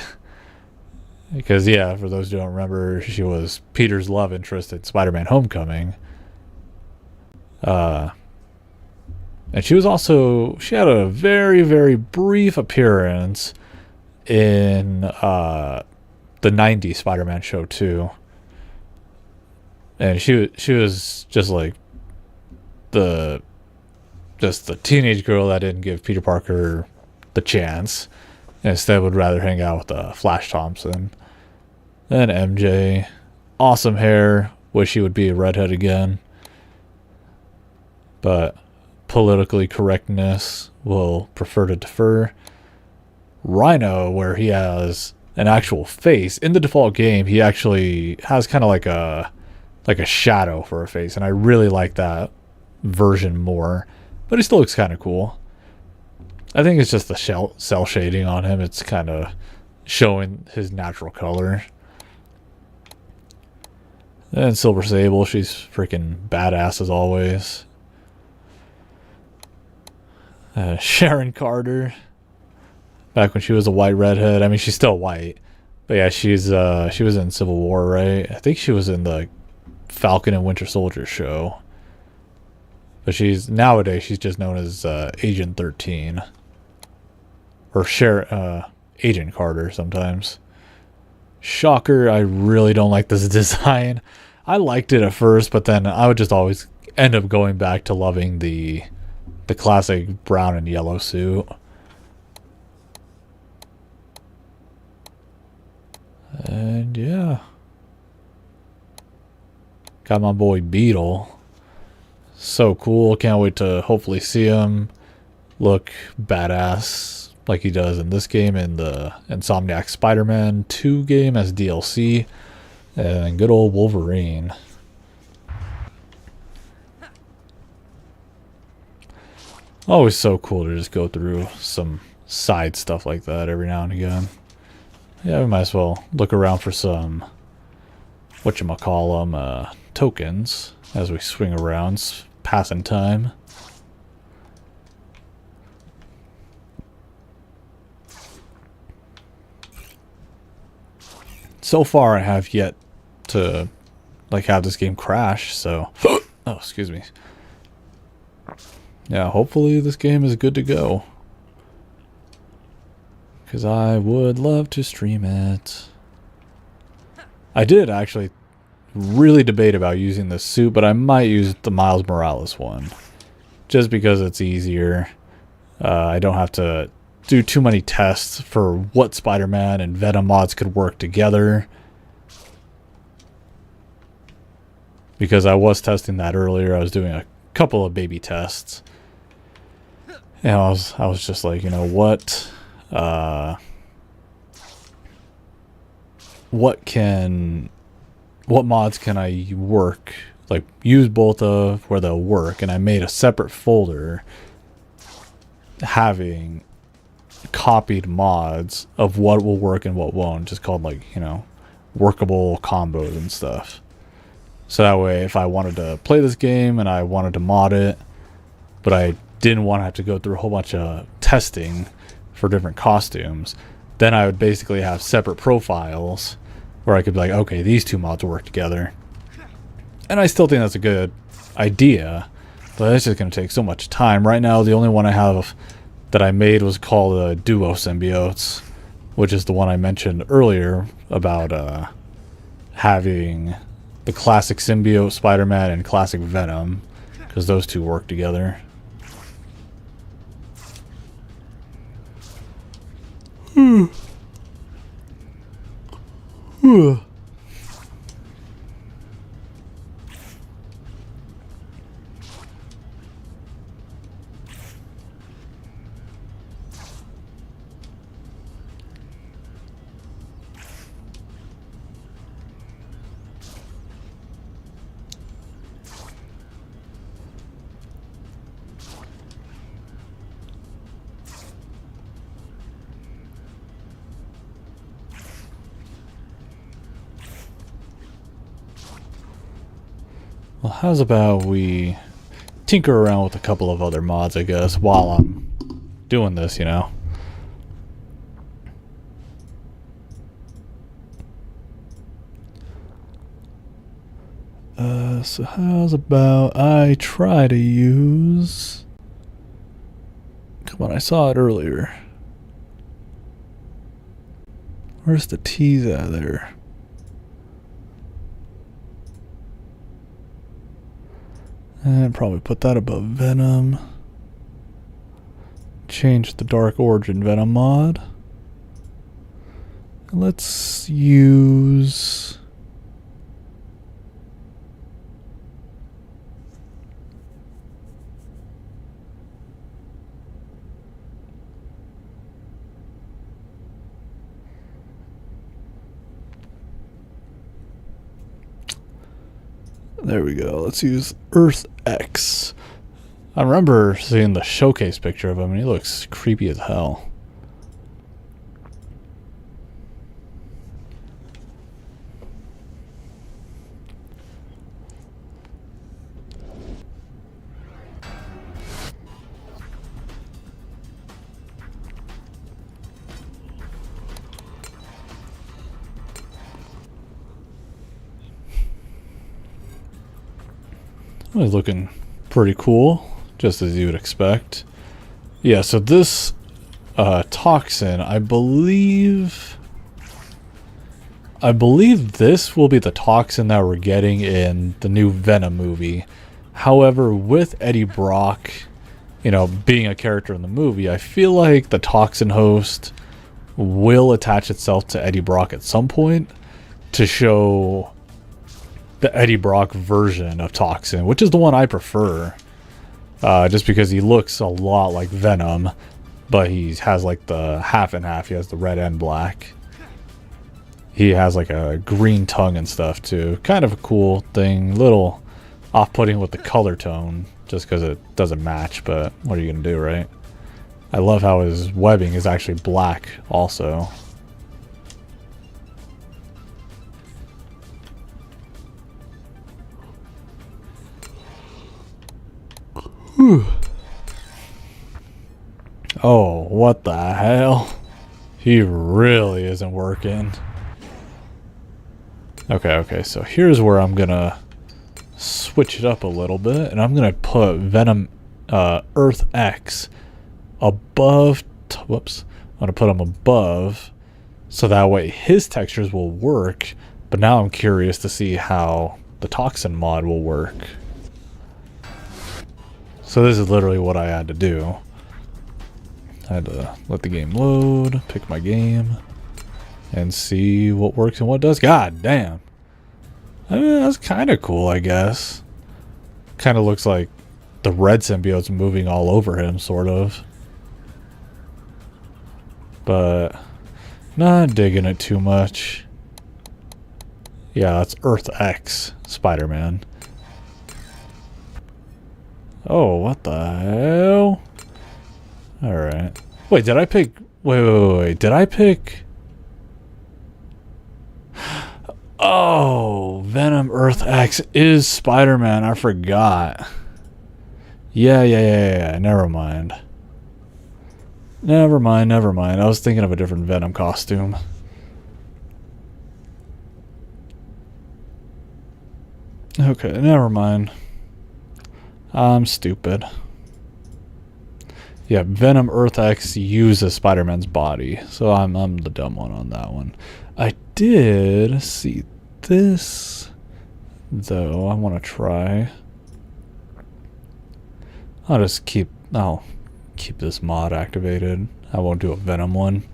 Because, yeah, for those who don't remember, she was Peter's love interest in Spider-Man Homecoming. And she was also, she had a very, very brief appearance in the 90s Spider-Man show too. And she was just like the teenage girl that didn't give Peter Parker the chance, and instead would rather hang out with Flash Thompson. Then MJ, awesome hair, wish she would be a redhead again, but politically correctness will prefer to defer. Rhino, where he has an actual face in the default game, he actually has kind of like a shadow for a face, and I really like that version more, but he still looks kind of cool. I think it's just the cell shading on him. It's kind of showing his natural color. And Silver Sable, she's freaking badass as always. Sharon Carter, back when she was a white redhead. I mean, she's still white, but yeah, she was in Civil War, right? I think she was in the Falcon and Winter Soldier show. But nowadays she's just known as Agent 13, or Agent Carter sometimes. Shocker, I really don't like this design. I liked it at first, but then I would just always end up going back to loving the classic brown and yellow suit. And yeah, got my boy Beetle. So cool. Can't wait to hopefully see him look badass like he does in this game, in the Insomniac Spider-Man 2 game as DLC. And good old Wolverine. Always so cool to just go through some side stuff like that every now and again. Yeah, we might as well look around for some, whatchamacallem, tokens as we swing around, passing time. So far, I have yet to like have this game crash, so oh, excuse me. Yeah, hopefully this game is good to go, because I would love to stream it. I did actually really debate about using this suit, but I might use the Miles Morales one, just because it's easier. I don't have to do too many tests for what Spider-Man and Venom mods could work together, because I was testing that earlier. I was doing a couple of baby tests, and I was just like, you know what, what mods can I work, like use both of where they'll work. And I made a separate folder having copied mods of what will work and what won't, just called, like, you know, workable combos and stuff. So that way, if I wanted to play this game and I wanted to mod it, but I didn't want to have to go through a whole bunch of testing for different costumes, then I would basically have separate profiles where I could be like, okay, these two mods work together. And I still think that's a good idea, but it's just going to take so much time. Right now, the only one I have that I made was called Duo Symbiotes, which is the one I mentioned earlier about having the classic symbiote Spider-Man and classic Venom, because those two work together. Well, how's about we tinker around with a couple of other mods, I guess, while I'm doing this, you know? So how's about I try to use... Come on, I saw it earlier. Where's the T's at there? And probably put that above Venom. Change the Dark Origin Venom mod. Let's use... There we go. Let's use Earth X. I remember seeing the showcase picture of him, and he looks creepy as hell. He's looking pretty cool, just as you would expect. Yeah, so this toxin, I believe this will be the toxin that we're getting in the new Venom movie. However, with Eddie Brock, you know, being a character in the movie, I feel like the toxin host will attach itself to Eddie Brock at some point to show the Eddie Brock version of toxin, which is the one I prefer. Just because he looks a lot like Venom, but he has like the half and half. He has the red and black. He has like a green tongue and stuff too. Kind of a cool thing. Little off-putting with the color tone, just because it doesn't match, but what are you gonna do, right? I love how his webbing is actually black also. Whew. Oh, what the hell? He really isn't working. Okay, so here's where I'm gonna switch it up a little bit, and I'm gonna put Venom Earth X above, whoops, I'm gonna put him above, so that way his textures will work, but now I'm curious to see how the toxin mod will work. So this is literally what I had to do. I had to let the game load, pick my game, and see what works and what does. God damn. I mean, that's kind of cool, I guess. Kind of looks like the red symbiote's moving all over him, sort of. But not digging it too much. Yeah, that's Earth X Spider-Man. Oh, what the hell? Alright. Wait, did I pick... Wait. Did I pick... Oh, Venom Earth X is Spider-Man. I forgot. Yeah. Never mind. Never mind. I was thinking of a different Venom costume. Okay, never mind. I'm stupid. Yeah, Venom Earth X uses Spider-Man's body, so I'm the dumb one on that one. I did see this, though. I want to try. I'll keep this mod activated. I won't do a Venom one.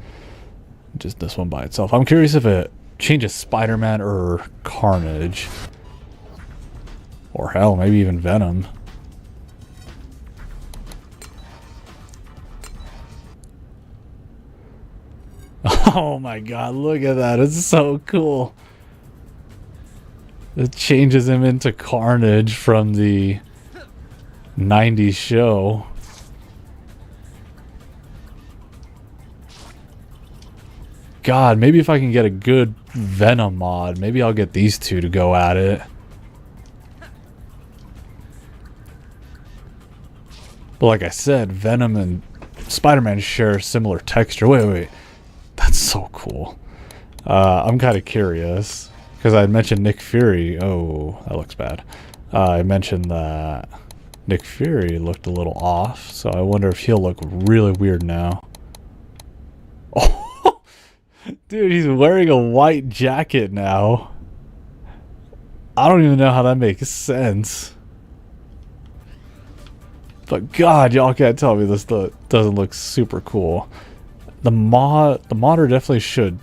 Just this one by itself. I'm curious if it changes Spider-Man or Carnage. Or hell, maybe even Venom. Oh my god, look at that. It's so cool. It changes him into Carnage from the 90s show. God, maybe if I can get a good Venom mod, maybe I'll get these two to go at it. But like I said, Venom and Spider-Man share similar texture. Wait. That's so cool. I'm kind of curious because I had mentioned Nick Fury. Oh, that looks bad. I mentioned that Nick Fury looked a little off, so I wonder if he'll look really weird now. Oh, dude, he's wearing a white jacket now. I don't even know how that makes sense. But God, y'all can't tell me this doesn't look super cool. The modder definitely should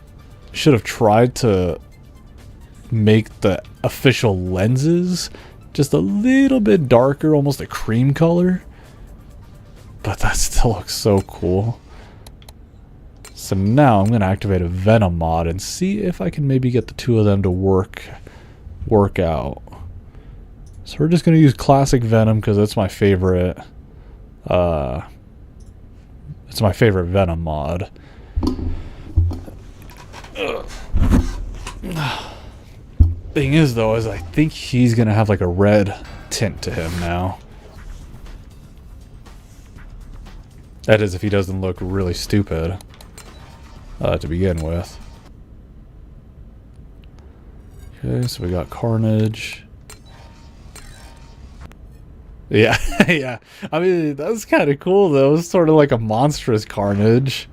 have tried to make the official lenses just a little bit darker, almost a cream color. But that still looks so cool. So now I'm gonna activate a Venom mod and see if I can maybe get the two of them to work out. So we're just gonna use classic Venom because that's my favorite. It's my favorite Venom mod. Thing is, though, is I think he's gonna have like a red tint to him now. That is, if he doesn't look really stupid to begin with. Okay, so we got Carnage. Yeah, yeah. I mean, that's kind of cool, though. It's sort of like a monstrous Carnage.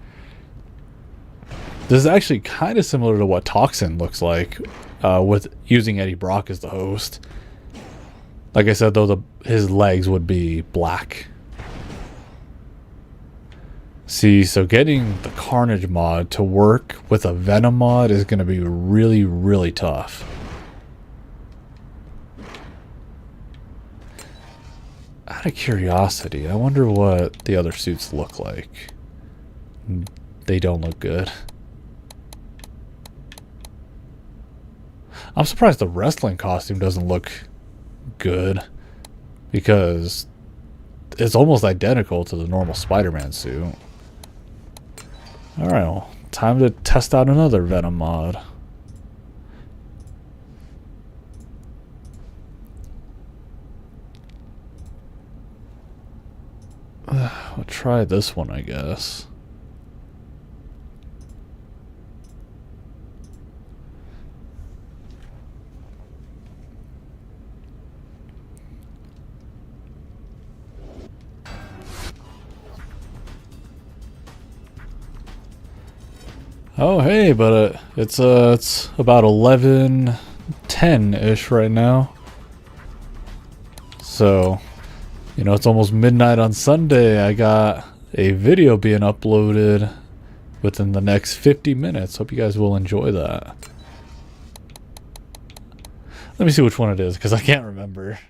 This is actually kind of similar to what Toxin looks like, with using Eddie Brock as the host. Like I said, though, his legs would be black. See, so getting the Carnage mod to work with a Venom mod is going to be really, really tough. Out of curiosity, I wonder what the other suits look like. They don't look good. I'm surprised the wrestling costume doesn't look good, because it's almost identical to the normal Spider-Man suit. Alright, well, time to test out another Venom mod. I'll try this one, I guess. Oh hey, but it's about 11:10-ish right now. So, you know, it's almost midnight on Sunday. I got a video being uploaded within the next 50 minutes. Hope you guys will enjoy that. Let me see which one it is, because I can't remember.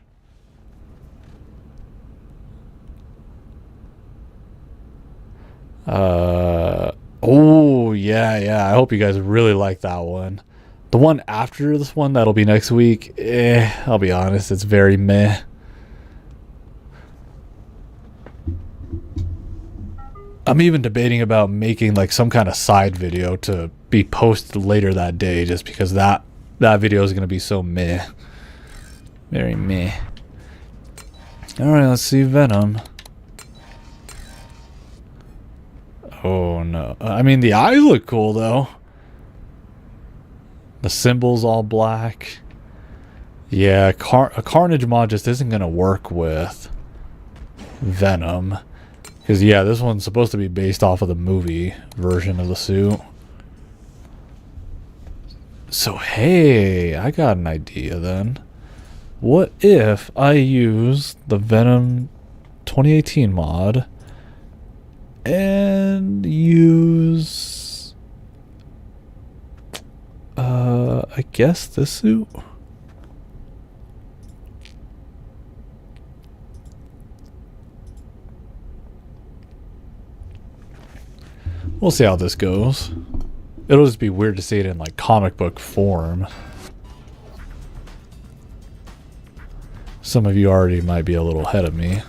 Oh, yeah. I hope you guys really like that one. The one after this one, that'll be next week. I'll be honest, it's very meh. I'm even debating about making like some kind of side video to be posted later that day, just because that video is going to be so meh. Very meh. Alright, let's see Venom. Oh no. I mean, the eyes look cool though. The symbol's all black. Yeah, a Carnage mod just isn't going to work with Venom. Because, yeah, this one's supposed to be based off of the movie version of the suit. So, hey, I got an idea then. What if I use the Venom 2018 mod and use, I guess this suit? We'll see how this goes. It'll just be weird to see it in like comic book form. Some of you already might be a little ahead of me.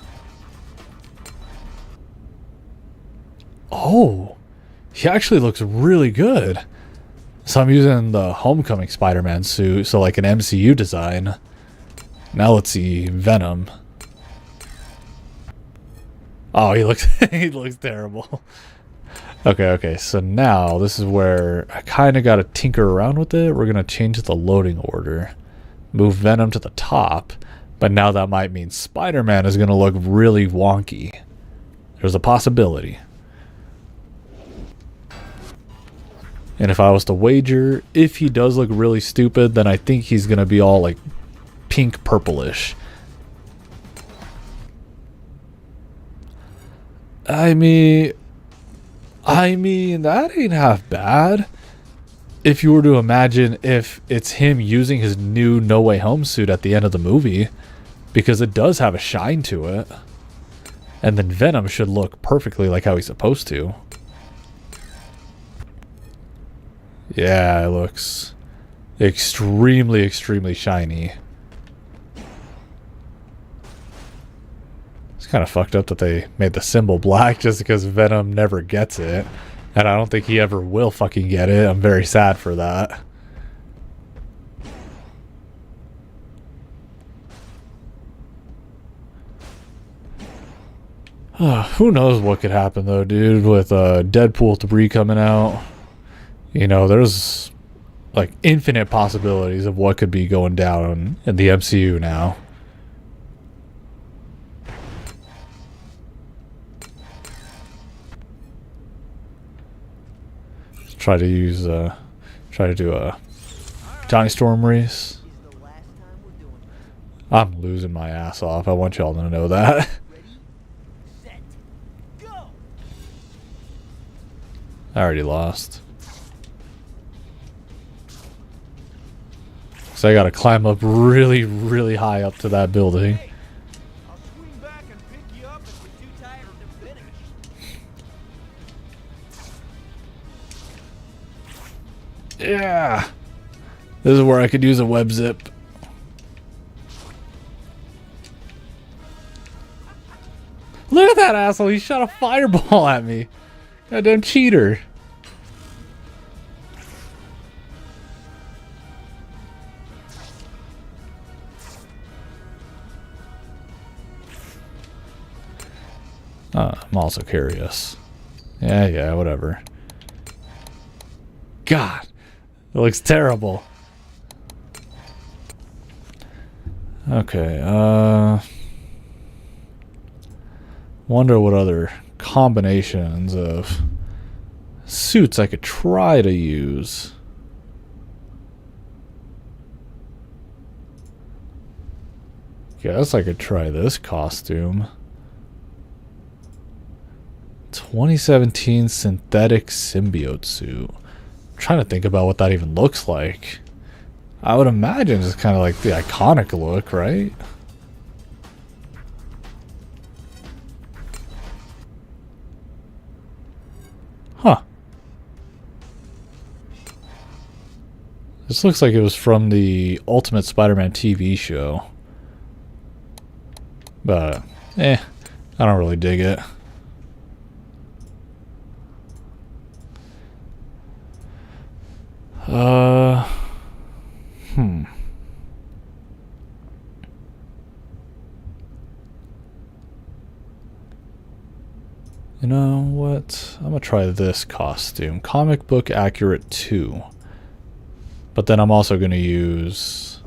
Oh, he actually looks really good. So I'm using the Homecoming Spider-Man suit, so like an MCU design. Now let's see Venom. Oh, he looks he looks terrible. Okay, so now this is where I kind of got to tinker around with it. We're going to change the loading order. Move Venom to the top, but now that might mean Spider-Man is going to look really wonky. There's a possibility. And if I was to wager, if he does look really stupid, then I think he's going to be all like pink purplish. I mean, that ain't half bad. If you were to imagine if it's him using his new No Way Home suit at the end of the movie, because it does have a shine to it. And then Venom should look perfectly like how he's supposed to. Yeah, it looks extremely, extremely shiny. It's kind of fucked up that they made the symbol black just because Venom never gets it. And I don't think he ever will fucking get it. I'm very sad for that. Who knows what could happen though, dude, with Deadpool 3 coming out. You know, there's like infinite possibilities of what could be going down in the MCU now. Try to do a Johnny Storm race. I'm losing my ass off. I want y'all to know that. Ready, set, go. I already lost. So I gotta climb up really, really high up to that building. Hey, I'll swing back and pick you up if you're too tired to finish. Yeah. This is where I could use a web zip. Look at that asshole. He shot a fireball at me. Goddamn cheater. I'm also curious. Yeah, whatever. God. It looks terrible. Okay, wonder what other combinations of suits I could try to use. Guess I could try this costume. 2017 synthetic symbiote suit. I'm trying to think about what that even looks like. I would imagine it's kind of like the iconic look, right? Huh. This looks like it was from the Ultimate Spider-Man TV show. But, I don't really dig it. You know what? I'm gonna try this costume. Comic book accurate 2. But then I'm also gonna use...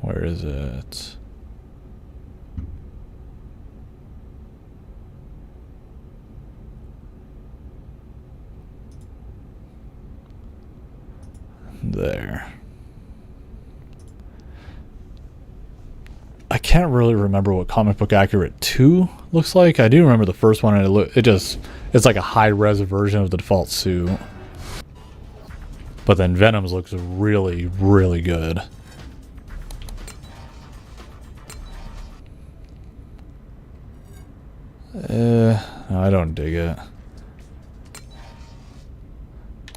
Where is it? There. I can't really remember what Comic Book Accurate 2 looks like. I do remember the first one, and it's like a high-res version of the default suit. But then Venom's looks really, really good. I don't dig it.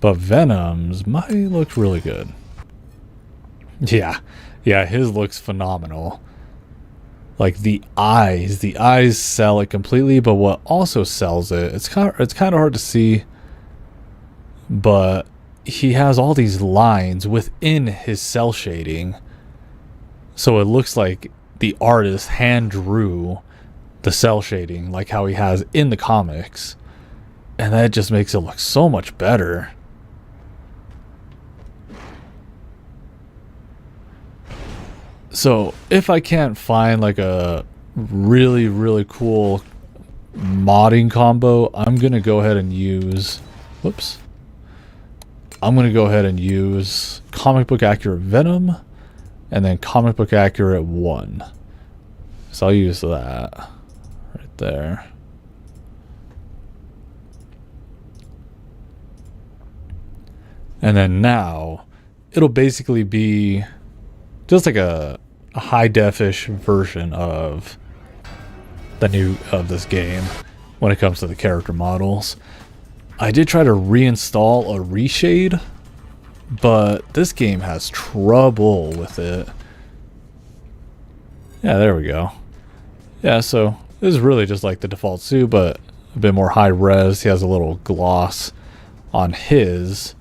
But Venom's might look really good. Yeah, his looks phenomenal. Like the eyes sell it completely, but what also sells it, it's kind of hard to see, but he has all these lines within his cell shading. So it looks like the artist hand drew the cell shading like how he has in the comics. And that just makes it look so much better. So if I can't find like a really, really cool modding combo, I'm going to go ahead and use... Whoops. I'm going to go ahead and use Comic Book Accurate Venom and then Comic Book Accurate 1. So I'll use that right there. And then now it'll basically be just like a high defish version of this game when it comes to the character models. I did try to reinstall a reshade, but this game has trouble with it. Yeah, there we go. Yeah, so this is really just like the default suit, but a bit more high res. He has a little gloss on his,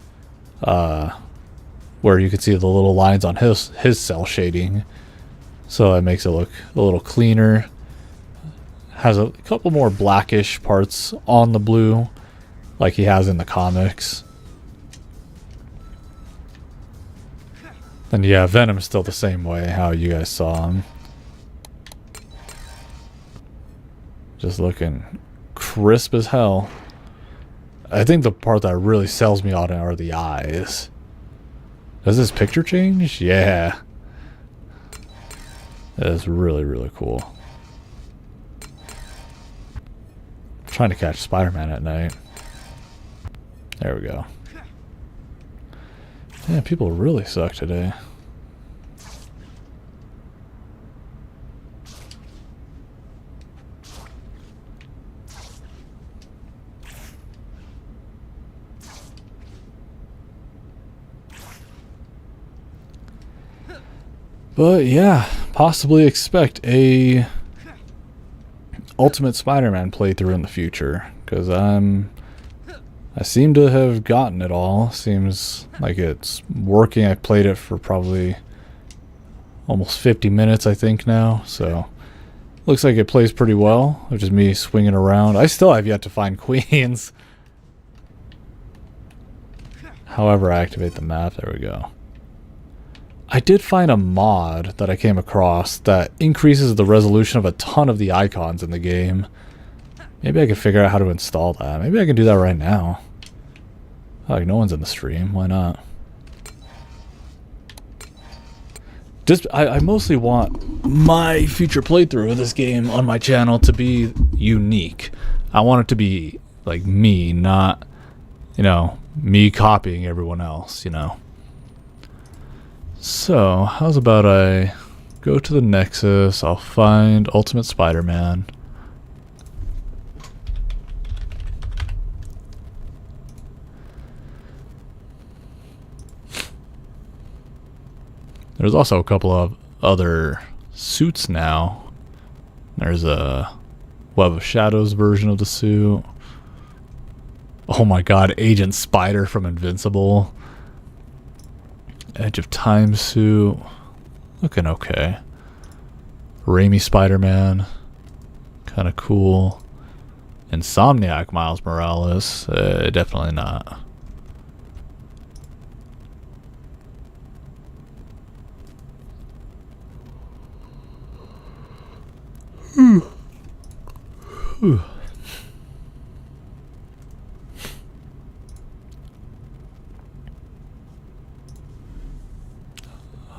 where you can see the little lines on his cell shading. So that makes it look a little cleaner. Has a couple more blackish parts on the blue, like he has in the comics. And yeah, Venom's still the same way, how you guys saw him. Just looking crisp as hell. I think the part that really sells me on it are the eyes. Does this picture change? Yeah. It's really, really cool. Trying to catch Spider-Man at night. There we go. Yeah, people really suck today. But yeah, possibly expect a Ultimate Spider-Man playthrough in the future, because I seem to have gotten it all. Seems like it's working. I played it for probably almost 50 minutes, I think, now. So looks like it plays pretty well, which is me swinging around. I still have yet to find queens. However, I activate the map. There we go. I did find a mod that I came across that increases the resolution of a ton of the icons in the game. Maybe I can figure out how to install that. Maybe I can do that right now. Like, no one's in the stream. Why not? Just, I mostly want my future playthrough of this game on my channel to be unique. I want it to be, like, me, not, you know, me copying everyone else, you know. So, how's about I go to the Nexus, I'll find Ultimate Spider-Man. There's also a couple of other suits now. There's a Web of Shadows version of the suit. Oh my god, Agent Spider from Invincible. Edge of Time suit. Looking okay. Raimi Spider-Man. Kind of cool. Insomniac Miles Morales. Definitely not.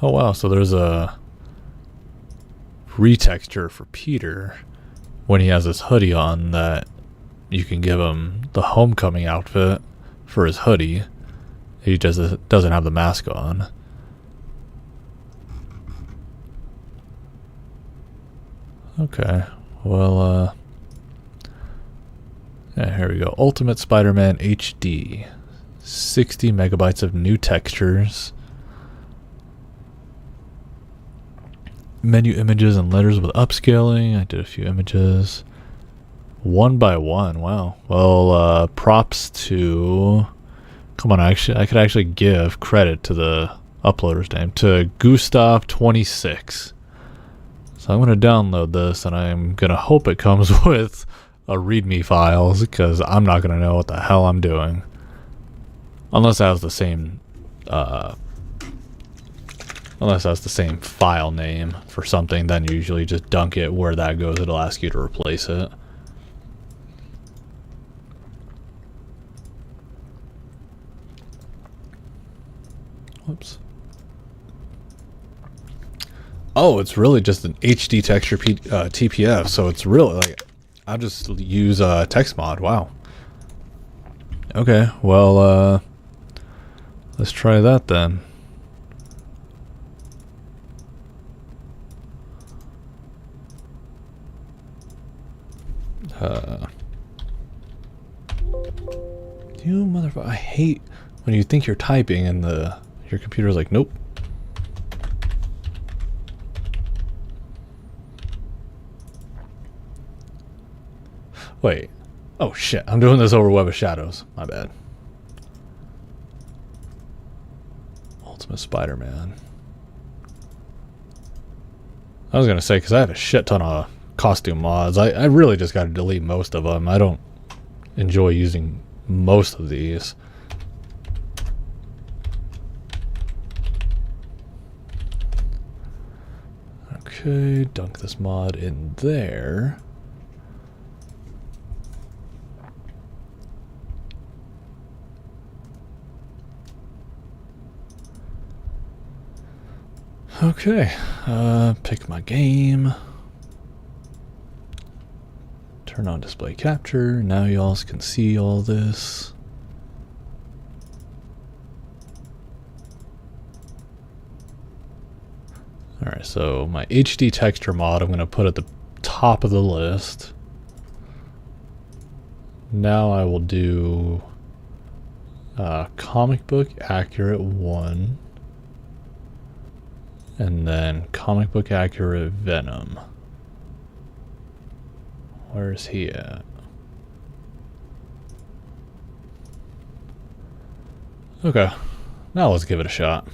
Oh wow, so there's a retexture for Peter when he has his hoodie on that you can give him the homecoming outfit for his hoodie. He just doesn't have the mask on. Okay, well, yeah, here we go. Ultimate Spider-Man HD. 60 megabytes of new textures. Menu images and letters with upscaling. I did a few images. 1 by 1. Wow. Well, props to... Come on, I could actually give credit to the uploader's name. To Gustav26. So I'm going to download this, and I'm going to hope it comes with a README files, because I'm not going to know what the hell I'm doing. Unless that was the same... Unless that's the same file name for something, then you usually just dunk it where that goes. It'll ask you to replace it. Whoops. Oh, it's really just an HD texture TPF, so it's really like I'll just use text mod. Wow. Okay, well, let's try that then. You motherfucker! I hate when you think you're typing and your computer's like, nope. Wait. Oh shit! I'm doing this over Web of Shadows. My bad. Ultimate Spider-Man. I was gonna say, because I have a shit ton of costume mods. I really just got to delete most of them. I don't enjoy using most of these. Okay, dunk this mod in there. Okay, pick my game. Turn on display capture. Now y'all can see all this. Alright, so my HD texture mod I'm going to put at the top of the list. Now I will do comic book accurate 1. And then comic book accurate Venom. Where's he at? Okay, now let's give it a shot.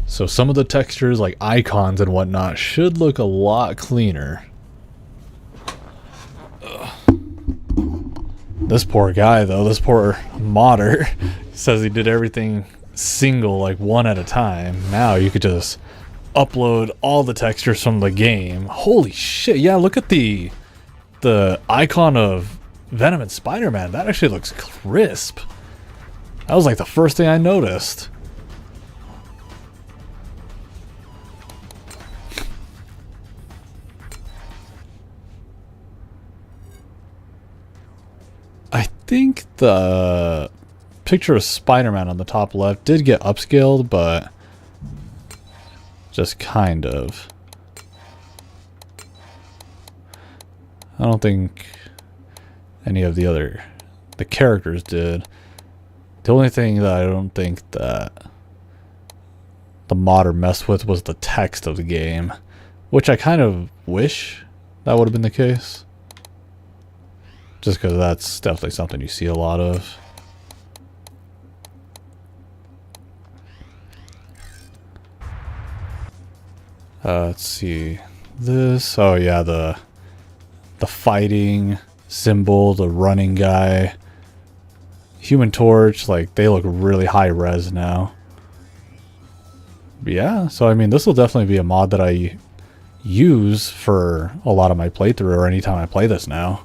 So some of the textures, like icons and whatnot, should look a lot cleaner. Ugh. This poor guy, though, this poor modder, says he did everything single, like one at a time. Now you could just upload all the textures from the game. Holy shit, yeah, look at the icon of Venom and Spider-Man. That actually looks crisp. That was like the first thing I noticed. I think the picture of Spider-Man on the top left did get upscaled, but just kind of. I don't think any of the characters did. The only thing that I don't think that the modder messed with was the text of the game, which I kind of wish that would have been the case. Just because that's definitely something you see a lot of. Let's see. This. Oh yeah, the fighting symbol, the running guy, Human Torch. Like they look really high res now. But yeah. So I mean, this will definitely be a mod that I use for a lot of my playthrough or anytime I play this now.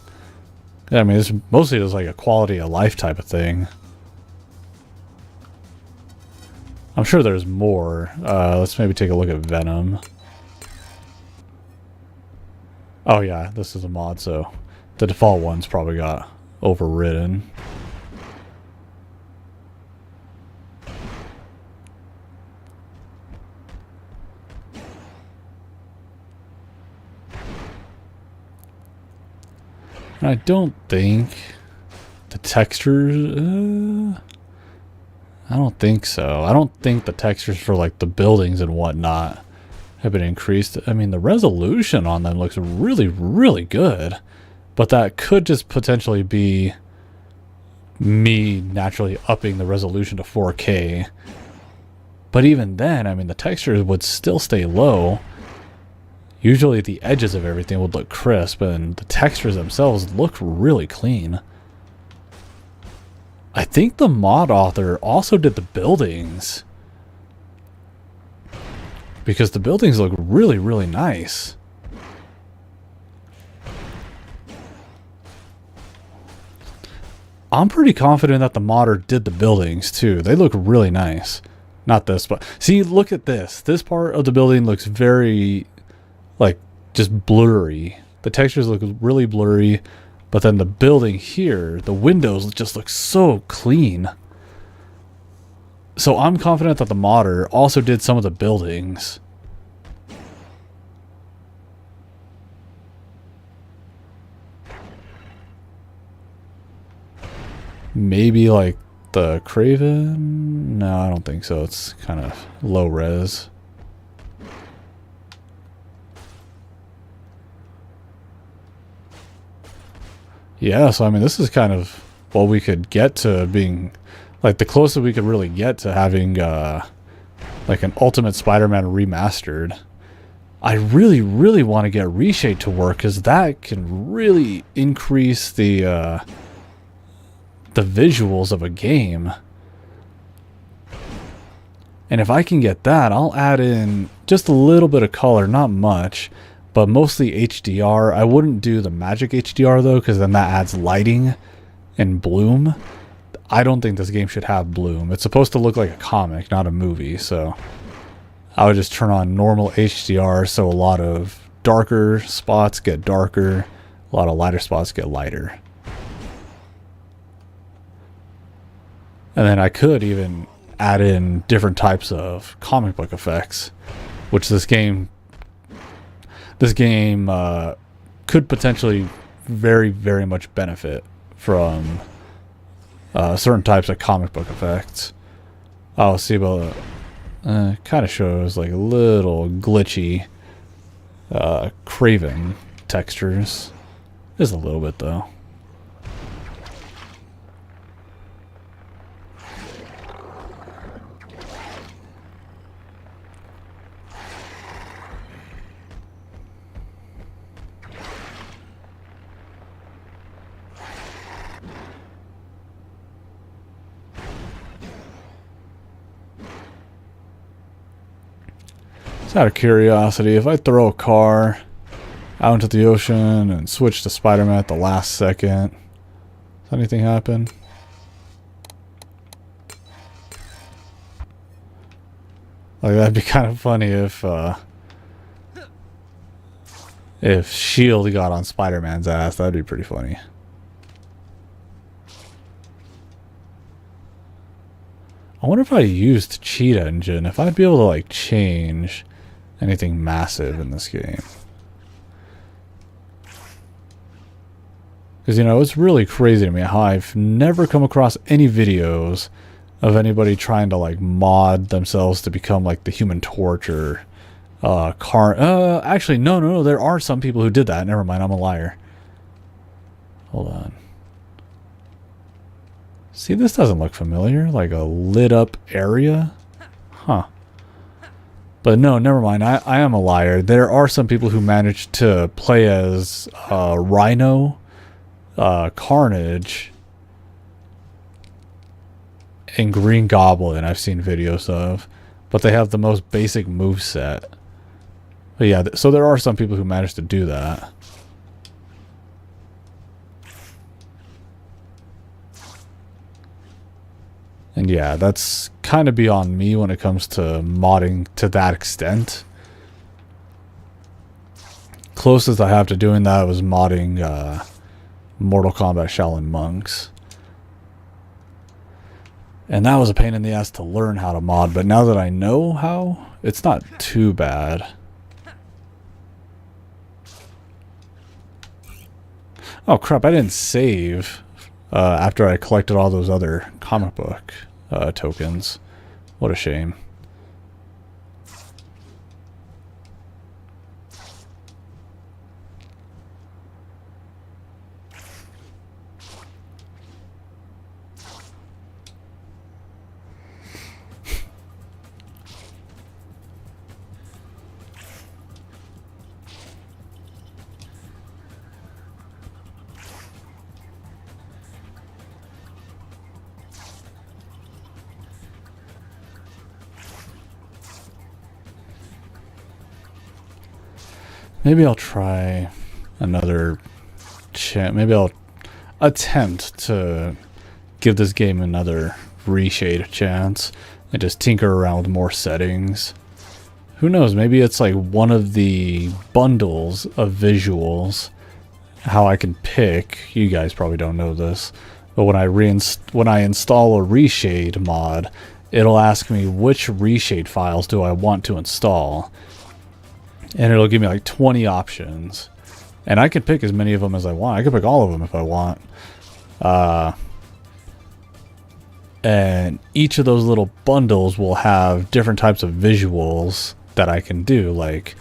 Yeah, I mean, it's mostly just like a quality of life type of thing. I'm sure there's more. Let's maybe take a look at Venom. Oh yeah, this is a mod, so the default ones probably got overridden. And I don't think the textures... I don't think so. I don't think the textures for like the buildings and whatnot have been increased. I mean, the resolution on them looks really, really good. But that could just potentially be me naturally upping the resolution to 4K. But even then, I mean, the textures would still stay low. Usually the edges of everything would look crisp, and the textures themselves look really clean. I think the mod author also did the buildings, because the buildings look really, really nice. I'm pretty confident that the modder did the buildings too. They look really nice. Not this, but see, look at this. This part of the building looks very, like, just blurry. The textures look really blurry, but then the building here, the windows just look so clean. So I'm confident that the modder also did some of the buildings. Maybe like the Craven? No, I don't think so. It's kind of low res. Yeah, so I mean, this is kind of what we could get to being, like, the closest we could really get to having, like, an Ultimate Spider-Man remastered. I really, really want to get Reshade to work, because that can really increase the visuals of a game. And if I can get that, I'll add in just a little bit of color, not much, but mostly HDR. I wouldn't do the magic HDR though, because then that adds lighting and bloom. I don't think this game should have bloom. It's supposed to look like a comic, not a movie, so I would just turn on normal HDR, so a lot of darker spots get darker, a lot of lighter spots get lighter. And then I could even add in different types of comic book effects, which this game could potentially very, very much benefit from certain types of comic book effects. I'll see about kind of shows like a little glitchy Craven textures. Just a little bit though. Out of curiosity, if I throw a car out into the ocean and switch to Spider-Man at the last second, does anything happen? Like, that'd be kind of funny if Shield got on Spider-Man's ass. That'd be pretty funny. I wonder if I used Cheat Engine, if I'd be able to like change anything massive in this game. Because, you know, it's really crazy to me how I've never come across any videos of anybody trying to like mod themselves to become like the Human Torch or actually no, there are some people who did that. Never mind, I'm a liar. Hold on. See, this doesn't look familiar, like a lit up area. Huh. But no, never mind. I am a liar. There are some people who managed to play as Rhino, Carnage, and Green Goblin. I've seen videos of, but they have the most basic moveset. But yeah, so there are some people who managed to do that. And yeah, that's kind of beyond me when it comes to modding to that extent. Closest I have to doing that was modding Mortal Kombat Shaolin Monks. And that was a pain in the ass to learn how to mod, but now that I know how, it's not too bad. Oh crap, I didn't save after I collected all those other comic book tokens. What a shame. Maybe I'll try another chance. Maybe I'll attempt to give this game another reshade chance and just tinker around with more settings. Who knows? Maybe it's like one of the bundles of visuals. How I can pick. You guys probably don't know this, but when I install a reshade mod, it'll ask me which reshade files do I want to install. And it'll give me like 20 options. And I can pick as many of them as I want. I can pick all of them if I want. And each of those little bundles will have different types of visuals that I can do. Like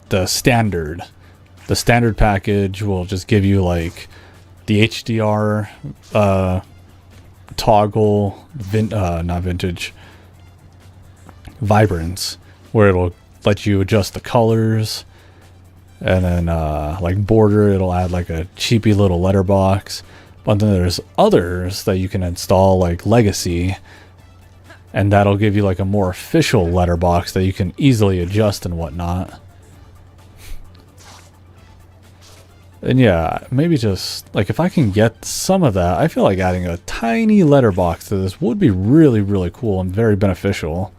the standard package will just give you like the HDR toggle, not vintage, vibrance, where it'll let you adjust the colors, and then like border, it'll add like a cheapy little letterbox. But then there's others that you can install, like Legacy, and that'll give you like a more official letterbox that you can easily adjust and whatnot. And yeah, maybe just like if I can get some of that, I feel like adding a tiny letterbox to this would be really, really cool and very beneficial.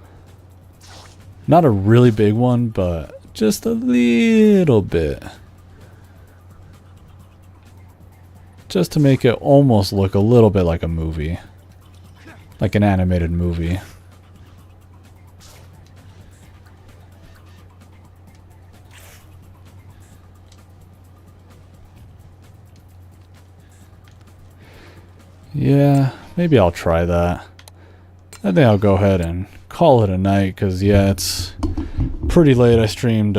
Not a really big one, but just a little bit. Just to make it almost look a little bit like a movie. Like an animated movie. Yeah, maybe I'll try that. I think I'll go ahead and call it a night, because yeah, it's pretty late. I streamed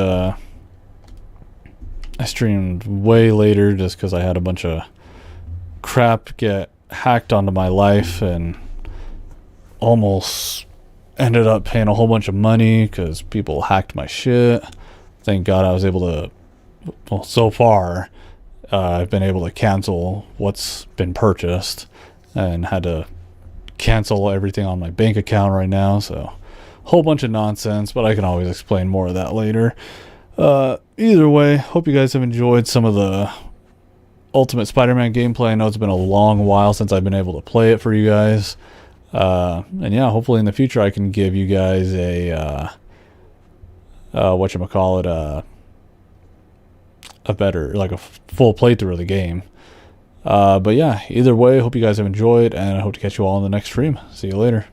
way later just because I had a bunch of crap get hacked onto my life and almost ended up paying a whole bunch of money because people hacked my shit. Thank God I was able to, well, so far I've been able to cancel what's been purchased and had to cancel everything on my bank account right now, so whole bunch of nonsense, but I can always explain more of that later. Either way, hope you guys have enjoyed some of the Ultimate Spider-Man gameplay. I know it's been a long while since I've been able to play it for you guys, and yeah, hopefully in the future I can give you guys a whatchamacallit, a better, like a full playthrough of the game. But yeah, either way, hope you guys have enjoyed, and I hope to catch you all in the next stream. See you later.